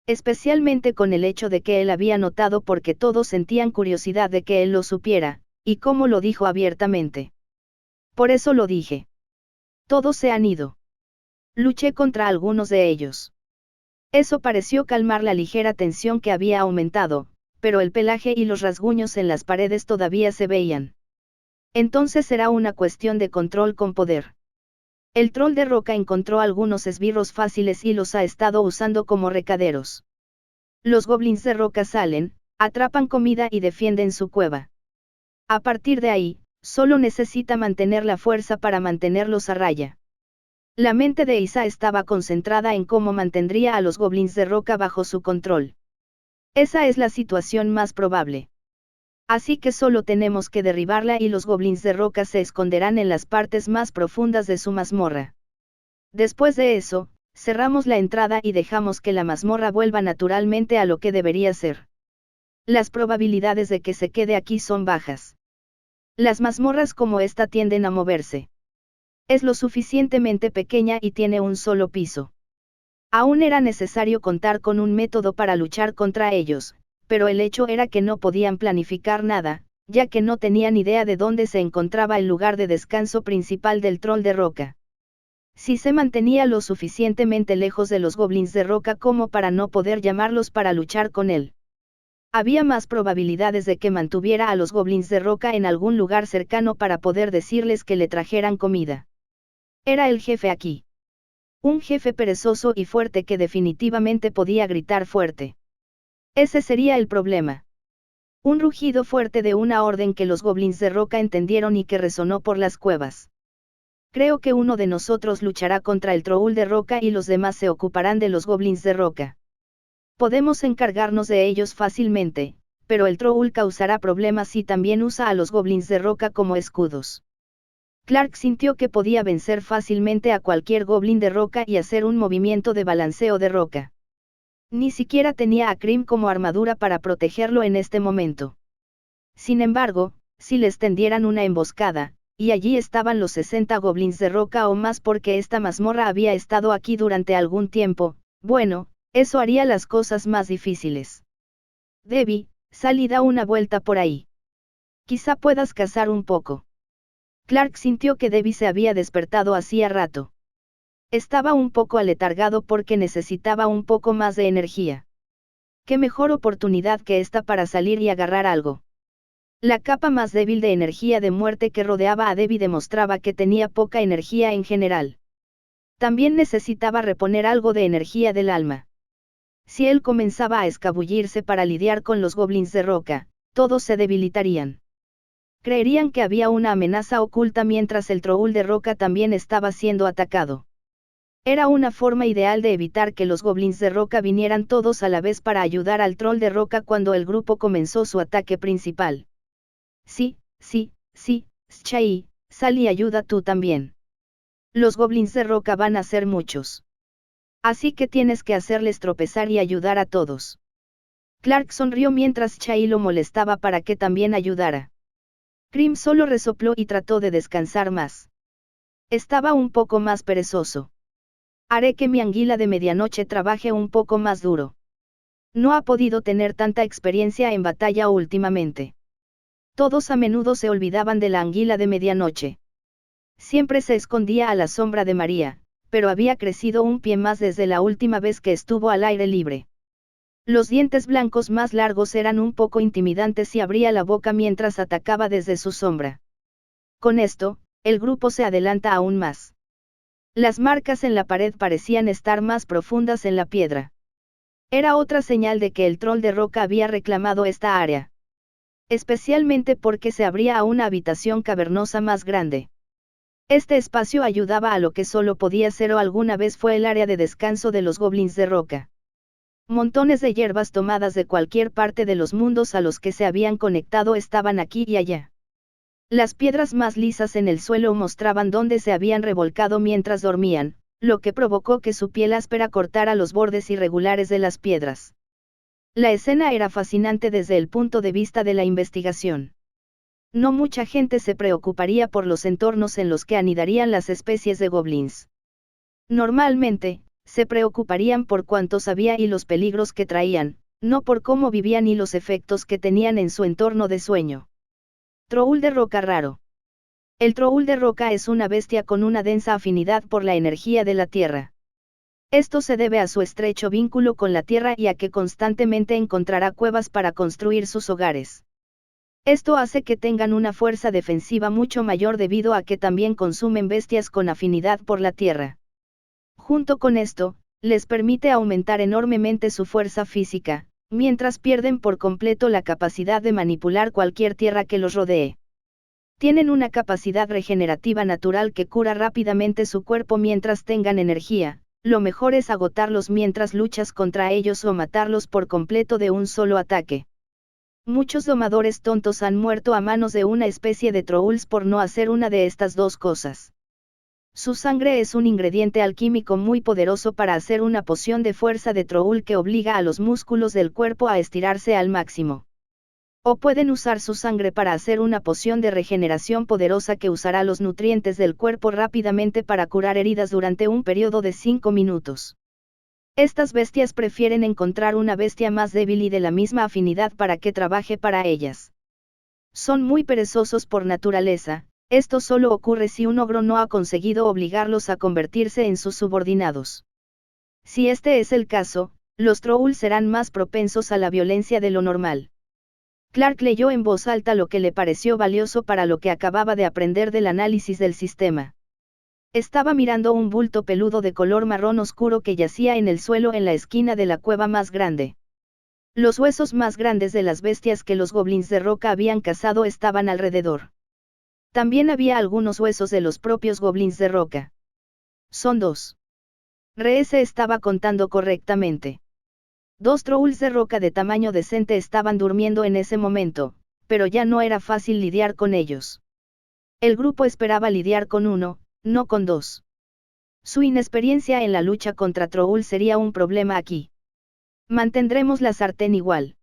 [SPEAKER 1] Especialmente con el hecho de que él había notado porque todos sentían curiosidad de que él lo supiera, y cómo lo dijo abiertamente. Por eso lo dije. Todos se han ido. Luché contra algunos de ellos. Eso pareció calmar la ligera tensión que había aumentado, pero el pelaje y los rasguños en las paredes todavía se veían. Entonces era una cuestión de control con poder. El troll de roca encontró algunos esbirros fáciles y los ha estado usando como recaderos. Los goblins de roca salen, atrapan comida y defienden su cueva. A partir de ahí, solo necesita mantener la fuerza para mantenerlos a raya. La mente de Isa estaba concentrada en cómo mantendría a los goblins de roca bajo su control. Esa es la situación más probable. Así que solo tenemos que derribarla y los goblins de roca se esconderán en las partes más profundas de su mazmorra. Después de eso, cerramos la entrada y dejamos que la mazmorra vuelva naturalmente a lo que debería ser. Las probabilidades de que se quede aquí son bajas. Las mazmorras como esta tienden a moverse. Es lo suficientemente pequeña y tiene un solo piso. Aún era necesario contar con un método para luchar contra ellos, pero el hecho era que no podían planificar nada, ya que no tenían idea de dónde se encontraba el lugar de descanso principal del troll de roca. Si se mantenía lo suficientemente lejos de los goblins de roca como para no poder llamarlos para luchar con él. Había más probabilidades de que mantuviera a los goblins de roca en algún lugar cercano para poder decirles que le trajeran comida. Era el jefe aquí. Un jefe perezoso y fuerte que definitivamente podía gritar fuerte. Ese sería el problema. Un rugido fuerte de una orden que los goblins de roca entendieron y que resonó por las cuevas. Creo que uno de nosotros luchará contra el troll de roca y los demás se ocuparán de los goblins de roca. Podemos encargarnos de ellos fácilmente, pero el troll causará problemas si también usa a los goblins de roca como escudos. Clark sintió que podía vencer fácilmente a cualquier goblin de roca y hacer un movimiento de balanceo de roca. Ni siquiera tenía a Cream como armadura para protegerlo en este momento. Sin embargo, si les tendieran una emboscada, y allí estaban los 60 goblins de roca o más porque esta mazmorra había estado aquí durante algún tiempo, bueno, eso haría las cosas más difíciles. Debbie, sal y da una vuelta por ahí. Quizá puedas cazar un poco. Clark sintió que Debbie se había despertado hacía rato. Estaba un poco aletargado porque necesitaba un poco más de energía. ¿Qué mejor oportunidad que esta para salir y agarrar algo? La capa más débil de energía de muerte que rodeaba a Debbie demostraba que tenía poca energía en general. También necesitaba reponer algo de energía del alma. Si él comenzaba a escabullirse para lidiar con los goblins de roca, todos se debilitarían. Creerían que había una amenaza oculta mientras el troll de roca también estaba siendo atacado. Era una forma ideal de evitar que los goblins de roca vinieran todos a la vez para ayudar al troll de roca cuando el grupo comenzó su ataque principal. Sí, Shai, sal y ayuda tú también. Los goblins de roca van a ser muchos. Así que tienes que hacerles tropezar y ayudar a todos. Clark sonrió mientras Shai lo molestaba para que también ayudara. Cream solo resopló y trató de descansar más. Estaba un poco más perezoso. Haré que mi anguila de medianoche trabaje un poco más duro. No ha podido tener tanta experiencia en batalla últimamente. Todos a menudo se olvidaban de la anguila de medianoche. Siempre se escondía a la sombra de María, pero había crecido un pie más desde la última vez que estuvo al aire libre. Los dientes blancos más largos eran un poco intimidantes y abría la boca mientras atacaba desde su sombra. Con esto, el grupo se adelanta aún más. Las marcas en la pared parecían estar más profundas en la piedra. Era otra señal de que el troll de roca había reclamado esta área. Especialmente porque se abría a una habitación cavernosa más grande. Este espacio ayudaba a lo que solo podía ser o alguna vez fue el área de descanso de los goblins de roca. Montones de hierbas tomadas de cualquier parte de los mundos a los que se habían conectado estaban aquí y allá. Las piedras más lisas en el suelo mostraban dónde se habían revolcado mientras dormían, lo que provocó que su piel áspera cortara los bordes irregulares de las piedras. La escena era fascinante desde el punto de vista de la investigación. No mucha gente se preocuparía por los entornos en los que anidarían las especies de goblins. Normalmente, se preocuparían por cuántos había y los peligros que traían, no por cómo vivían y los efectos que tenían en su entorno de sueño. Troll de roca raro. El troll de roca es una bestia con una densa afinidad por la energía de la tierra. Esto se debe a su estrecho vínculo con la tierra y a que constantemente encontrará cuevas para construir sus hogares. Esto hace que tengan una fuerza defensiva mucho mayor debido a que también consumen bestias con afinidad por la tierra. Junto con esto, les permite aumentar enormemente su fuerza física, mientras pierden por completo la capacidad de manipular cualquier tierra que los rodee. Tienen una capacidad regenerativa natural que cura rápidamente su cuerpo mientras tengan energía. Lo mejor es agotarlos mientras luchas contra ellos o matarlos por completo de un solo ataque. Muchos domadores tontos han muerto a manos de una especie de trolls por no hacer una de estas dos cosas. Su sangre es un ingrediente alquímico muy poderoso para hacer una poción de fuerza de troll que obliga a los músculos del cuerpo a estirarse al máximo. O pueden usar su sangre para hacer una poción de regeneración poderosa que usará los nutrientes del cuerpo rápidamente para curar heridas durante un periodo de 5 minutos. Estas bestias prefieren encontrar una bestia más débil y de la misma afinidad para que trabaje para ellas. Son muy perezosos por naturaleza. Esto solo ocurre si un ogro no ha conseguido obligarlos a convertirse en sus subordinados. Si este es el caso, los trolls serán más propensos a la violencia de lo normal. Clark leyó en voz alta lo que le pareció valioso para lo que acababa de aprender del análisis del sistema. Estaba mirando un bulto peludo de color marrón oscuro que yacía en el suelo en la esquina de la cueva más grande. Los huesos más grandes de las bestias que los goblins de roca habían cazado estaban alrededor. También había algunos huesos de los propios goblins de roca. Son 2. Ree se estaba contando correctamente. 2 trolls de roca de tamaño decente estaban durmiendo en ese momento, pero ya no era fácil lidiar con ellos. El grupo esperaba lidiar con uno, no con 2. Su inexperiencia en la lucha contra trolls sería un problema aquí. Mantendremos la sartén igual.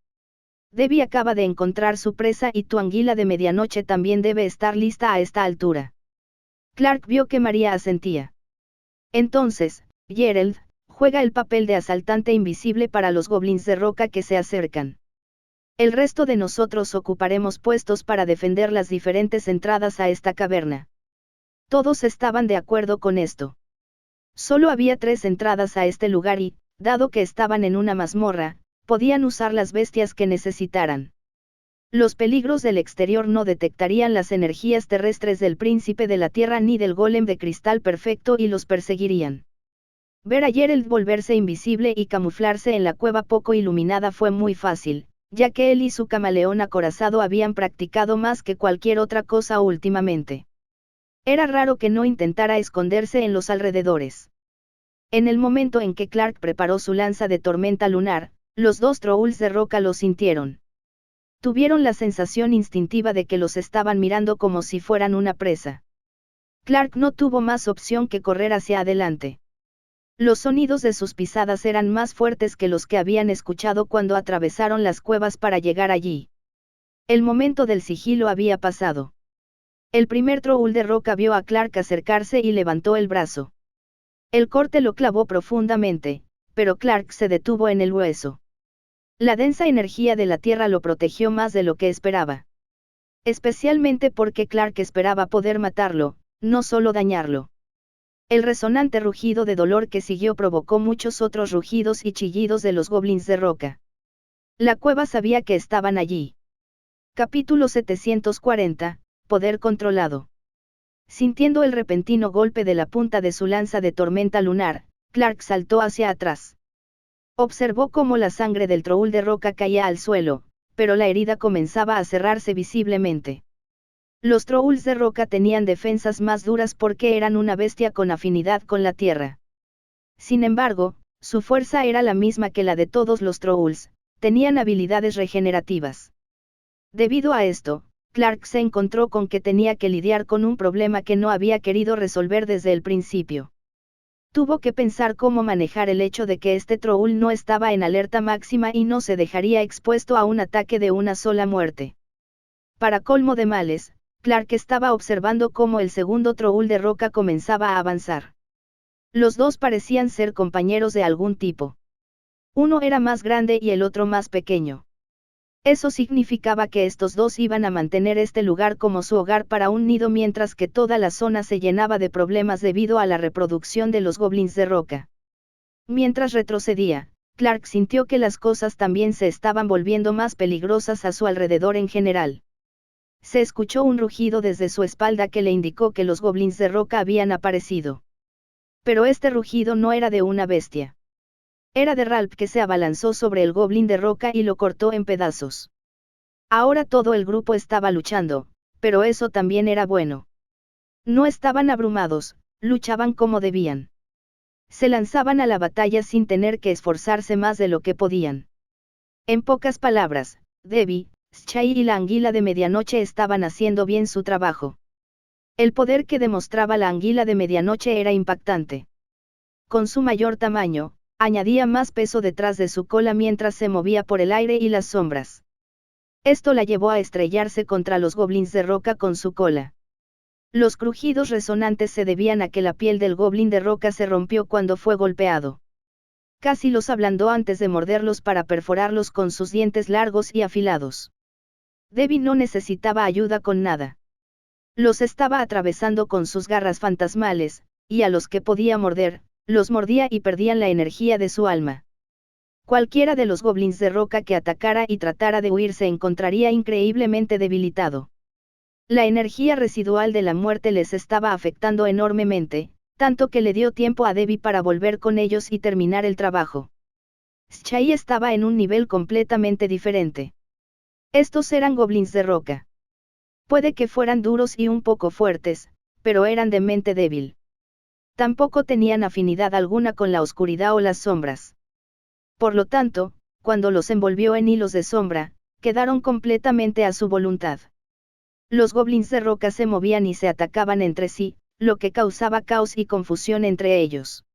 [SPEAKER 1] Debbie acaba de encontrar su presa y tu anguila de medianoche también debe estar lista a esta altura. Clark vio que María asentía. Entonces, Gerald, juega el papel de asaltante invisible para los goblins de roca que se acercan. El resto de nosotros ocuparemos puestos para defender las diferentes entradas a esta caverna. Todos estaban de acuerdo con esto. Solo había 3 entradas a este lugar y, dado que estaban en una mazmorra, podían usar las bestias que necesitaran. Los peligros del exterior no detectarían las energías terrestres del príncipe de la tierra ni del golem de cristal perfecto y los perseguirían. Ver a Gerald volverse invisible y camuflarse en la cueva poco iluminada fue muy fácil, ya que él y su camaleón acorazado habían practicado más que cualquier otra cosa últimamente. Era raro que no intentara esconderse en los alrededores. En el momento en que Clark preparó su lanza de tormenta lunar, los 2 trolls de roca lo sintieron. Tuvieron la sensación instintiva de que los estaban mirando como si fueran una presa. Clark no tuvo más opción que correr hacia adelante. Los sonidos de sus pisadas eran más fuertes que los que habían escuchado cuando atravesaron las cuevas para llegar allí. El momento del sigilo había pasado. El primer troll de roca vio a Clark acercarse y levantó el brazo. El corte lo clavó profundamente, pero Clark se detuvo en el hueso. La densa energía de la tierra lo protegió más de lo que esperaba. Especialmente porque Clark esperaba poder matarlo, no solo dañarlo. El resonante rugido de dolor que siguió provocó muchos otros rugidos y chillidos de los goblins de roca. La cueva sabía que estaban allí. Capítulo 740, Poder controlado. Sintiendo el repentino golpe de la punta de su lanza de tormenta lunar, Clark saltó hacia atrás. Observó cómo la sangre del troll de roca caía al suelo, pero la herida comenzaba a cerrarse visiblemente. Los trolls de roca tenían defensas más duras porque eran una bestia con afinidad con la tierra. Sin embargo, su fuerza era la misma que la de todos los trolls, tenían habilidades regenerativas. Debido a esto, Clark se encontró con que tenía que lidiar con un problema que no había querido resolver desde el principio. Tuvo que pensar cómo manejar el hecho de que este troll no estaba en alerta máxima y no se dejaría expuesto a un ataque de una sola muerte. Para colmo de males, Clark estaba observando cómo el segundo troll de roca comenzaba a avanzar. Los dos parecían ser compañeros de algún tipo. Uno era más grande y el otro más pequeño. Eso significaba que estos dos iban a mantener este lugar como su hogar para un nido mientras que toda la zona se llenaba de problemas debido a la reproducción de los goblins de roca. Mientras retrocedía, Clark sintió que las cosas también se estaban volviendo más peligrosas a su alrededor en general. Se escuchó un rugido desde su espalda que le indicó que los goblins de roca habían aparecido. Pero este rugido no era de una bestia. Era de Ralph que se abalanzó sobre el goblin de roca y lo cortó en pedazos. Ahora todo el grupo estaba luchando, pero eso también era bueno. No estaban abrumados, luchaban como debían. Se lanzaban a la batalla sin tener que esforzarse más de lo que podían. En pocas palabras, Debbie, Shai y la anguila de medianoche estaban haciendo bien su trabajo. El poder que demostraba la anguila de medianoche era impactante. Con su mayor tamaño, añadía más peso detrás de su cola mientras se movía por el aire y las sombras. Esto la llevó a estrellarse contra los goblins de roca con su cola. Los crujidos resonantes se debían a que la piel del goblin de roca se rompió cuando fue golpeado. Casi los ablandó antes de morderlos para perforarlos con sus dientes largos y afilados. Debbie no necesitaba ayuda con nada. Los estaba atravesando con sus garras fantasmales, y a los que podía morder, los mordía y perdían la energía de su alma. Cualquiera de los goblins de roca que atacara y tratara de huir se encontraría increíblemente debilitado. La energía residual de la muerte les estaba afectando enormemente, tanto que le dio tiempo a Debbie para volver con ellos y terminar el trabajo. Shai estaba en un nivel completamente diferente. Estos eran goblins de roca. Puede que fueran duros y un poco fuertes, pero eran de mente débil. Tampoco tenían afinidad alguna con la oscuridad o las sombras. Por lo tanto, cuando los envolvió en hilos de sombra, quedaron completamente a su voluntad. Los goblins de roca se movían y se atacaban entre sí, lo que causaba caos y confusión entre ellos.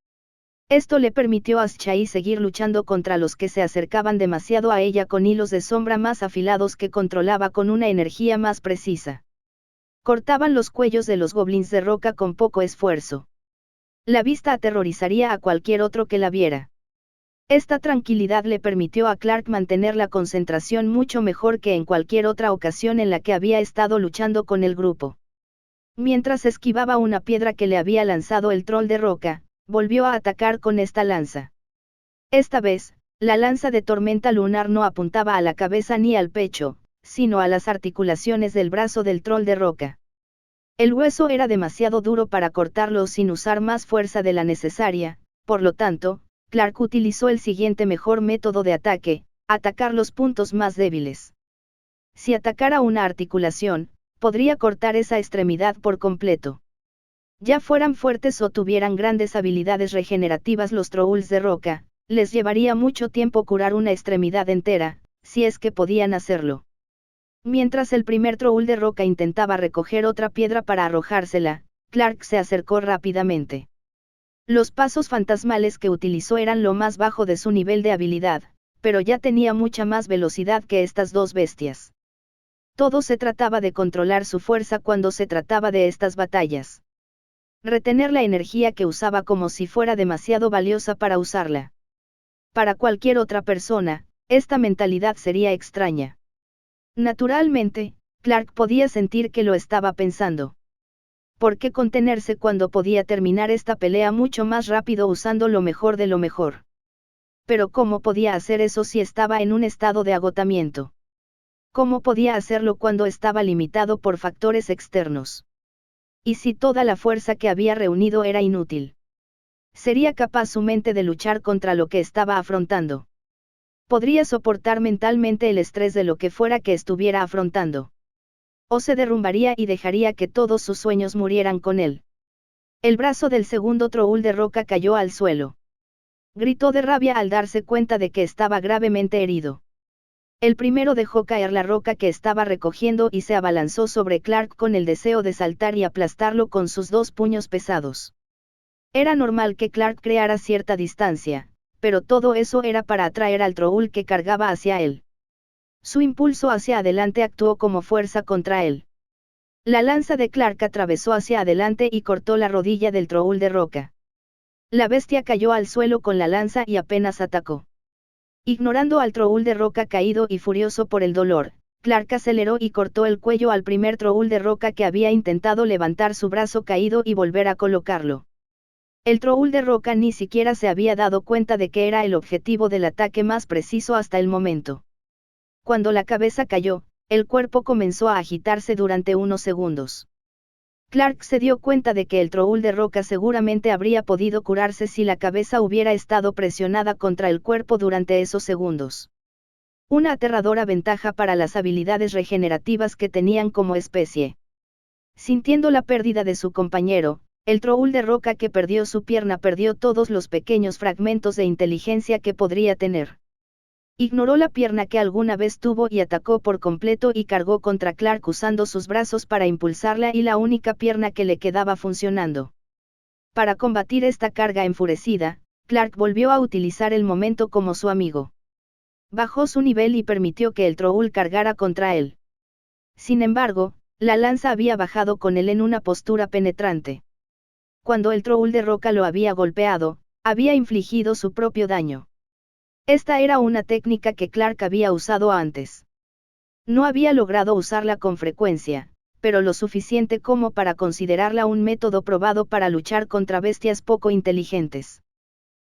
[SPEAKER 1] Esto le permitió a Shai seguir luchando contra los que se acercaban demasiado a ella con hilos de sombra más afilados que controlaba con una energía más precisa. Cortaban los cuellos de los goblins de roca con poco esfuerzo. La vista aterrorizaría a cualquier otro que la viera. Esta tranquilidad le permitió a Clark mantener la concentración mucho mejor que en cualquier otra ocasión en la que había estado luchando con el grupo. Mientras esquivaba una piedra que le había lanzado el troll de roca, volvió a atacar con esta lanza. Esta vez, la lanza de tormenta lunar no apuntaba a la cabeza ni al pecho, sino a las articulaciones del brazo del troll de roca. El hueso era demasiado duro para cortarlo sin usar más fuerza de la necesaria, por lo tanto, Clark utilizó el siguiente mejor método de ataque, atacar los puntos más débiles. Si atacara una articulación, podría cortar esa extremidad por completo. Ya fueran fuertes o tuvieran grandes habilidades regenerativas los trolls de roca, les llevaría mucho tiempo curar una extremidad entera, si es que podían hacerlo. Mientras el primer troll de roca intentaba recoger otra piedra para arrojársela, Clark se acercó rápidamente. Los pasos fantasmales que utilizó eran lo más bajo de su nivel de habilidad, pero ya tenía mucha más velocidad que estas dos bestias. Todo se trataba de controlar su fuerza cuando se trataba de estas batallas. Retener la energía que usaba como si fuera demasiado valiosa para usarla. Para cualquier otra persona, esta mentalidad sería extraña. Naturalmente, Clark podía sentir que lo estaba pensando. ¿Por qué contenerse cuando podía terminar esta pelea mucho más rápido usando lo mejor de lo mejor? Pero ¿cómo podía hacer eso si estaba en un estado de agotamiento? ¿Cómo podía hacerlo cuando estaba limitado por factores externos? ¿Y si toda la fuerza que había reunido era inútil? ¿Sería capaz su mente de luchar contra lo que estaba afrontando? ¿Podría soportar mentalmente el estrés de lo que fuera que estuviera afrontando? ¿O se derrumbaría y dejaría que todos sus sueños murieran con él? El brazo del segundo troul de roca cayó al suelo. Gritó de rabia al darse cuenta de que estaba gravemente herido. El primero dejó caer la roca que estaba recogiendo y se abalanzó sobre Clark con el deseo de saltar y aplastarlo con sus dos puños pesados. Era normal que Clark creara cierta distancia, pero todo eso era para atraer al troul que cargaba hacia él. Su impulso hacia adelante actuó como fuerza contra él. La lanza de Clark atravesó hacia adelante y cortó la rodilla del troul de roca. La bestia cayó al suelo con la lanza y apenas atacó. Ignorando al troul de roca caído y furioso por el dolor, Clark aceleró y cortó el cuello al primer troul de roca que había intentado levantar su brazo caído y volver a colocarlo. El troul de roca ni siquiera se había dado cuenta de que era el objetivo del ataque más preciso hasta el momento. Cuando la cabeza cayó, el cuerpo comenzó a agitarse durante unos segundos. Clark se dio cuenta de que el troul de roca seguramente habría podido curarse si la cabeza hubiera estado presionada contra el cuerpo durante esos segundos. Una aterradora ventaja para las habilidades regenerativas que tenían como especie. Sintiendo la pérdida de su compañero, el troul de roca que perdió su pierna perdió todos los pequeños fragmentos de inteligencia que podría tener. Ignoró la pierna que alguna vez tuvo y atacó por completo y cargó contra Clark usando sus brazos para impulsarla y la única pierna que le quedaba funcionando. Para combatir esta carga enfurecida, Clark volvió a utilizar el momento como su amigo. Bajó su nivel y permitió que el troul cargara contra él. Sin embargo, la lanza había bajado con él en una postura penetrante. Cuando el troul de roca lo había golpeado, había infligido su propio daño. Esta era una técnica que Clark había usado antes. No había logrado usarla con frecuencia, pero lo suficiente como para considerarla un método probado para luchar contra bestias poco inteligentes.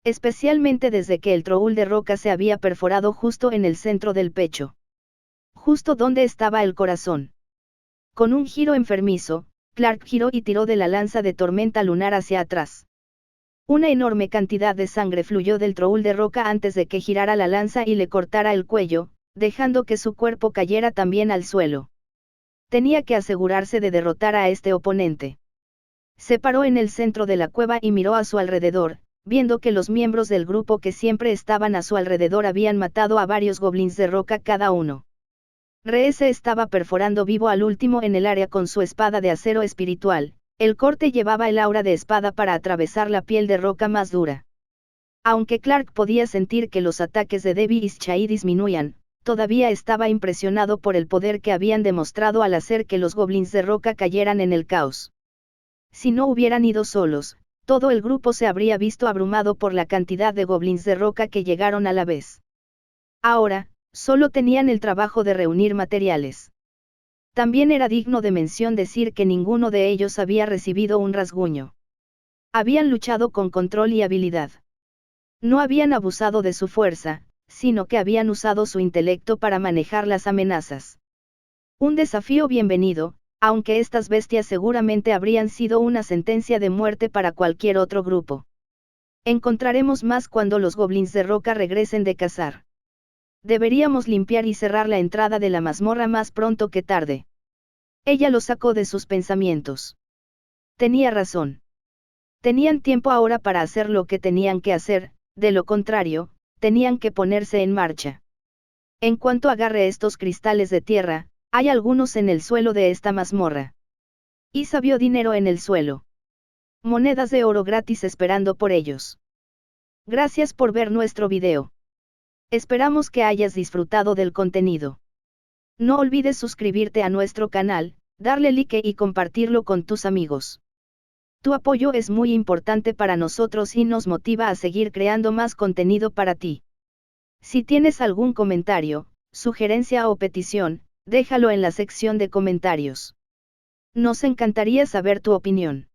[SPEAKER 1] Especialmente desde que el troul de roca se había perforado justo en el centro del pecho. Justo donde estaba el corazón. Con un giro enfermizo, Clark giró y tiró de la lanza de tormenta lunar hacia atrás. Una enorme cantidad de sangre fluyó del troul de roca antes de que girara la lanza y le cortara el cuello, dejando que su cuerpo cayera también al suelo. Tenía que asegurarse de derrotar a este oponente. Se paró en el centro de la cueva y miró a su alrededor, viendo que los miembros del grupo que siempre estaban a su alrededor habían matado a varios goblins de roca cada uno. Ree se estaba perforando vivo al último en el área con su espada de acero espiritual. El corte llevaba el aura de espada para atravesar la piel de roca más dura. Aunque Clark podía sentir que los ataques de Debbie y Shai disminuían, todavía estaba impresionado por el poder que habían demostrado al hacer que los goblins de roca cayeran en el caos. Si no hubieran ido solos, todo el grupo se habría visto abrumado por la cantidad de goblins de roca que llegaron a la vez. Ahora, solo tenían el trabajo de reunir materiales. También era digno de mención decir que ninguno de ellos había recibido un rasguño. Habían luchado con control y habilidad. No habían abusado de su fuerza, sino que habían usado su intelecto para manejar las amenazas. Un desafío bienvenido, aunque estas bestias seguramente habrían sido una sentencia de muerte para cualquier otro grupo. Encontraremos más cuando los goblins de roca regresen de cazar. Deberíamos limpiar y cerrar la entrada de la mazmorra más pronto que tarde. Ella lo sacó de sus pensamientos. Tenía razón. Tenían tiempo ahora para hacer lo que tenían que hacer, de lo contrario, tenían que ponerse en marcha. En cuanto agarre estos cristales de tierra, hay algunos en el suelo de esta mazmorra. Isa vio dinero en el suelo. Monedas de oro gratis esperando por ellos. Gracias por ver nuestro video. Esperamos que hayas disfrutado del contenido. No olvides suscribirte a nuestro canal, darle like y compartirlo con tus amigos. Tu apoyo es muy importante para nosotros y nos motiva a seguir creando más contenido para ti. Si tienes algún comentario, sugerencia o petición, déjalo en la sección de comentarios. Nos encantaría saber tu opinión.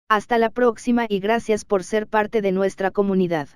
[SPEAKER 1] Hasta la próxima y gracias por ser parte de nuestra comunidad.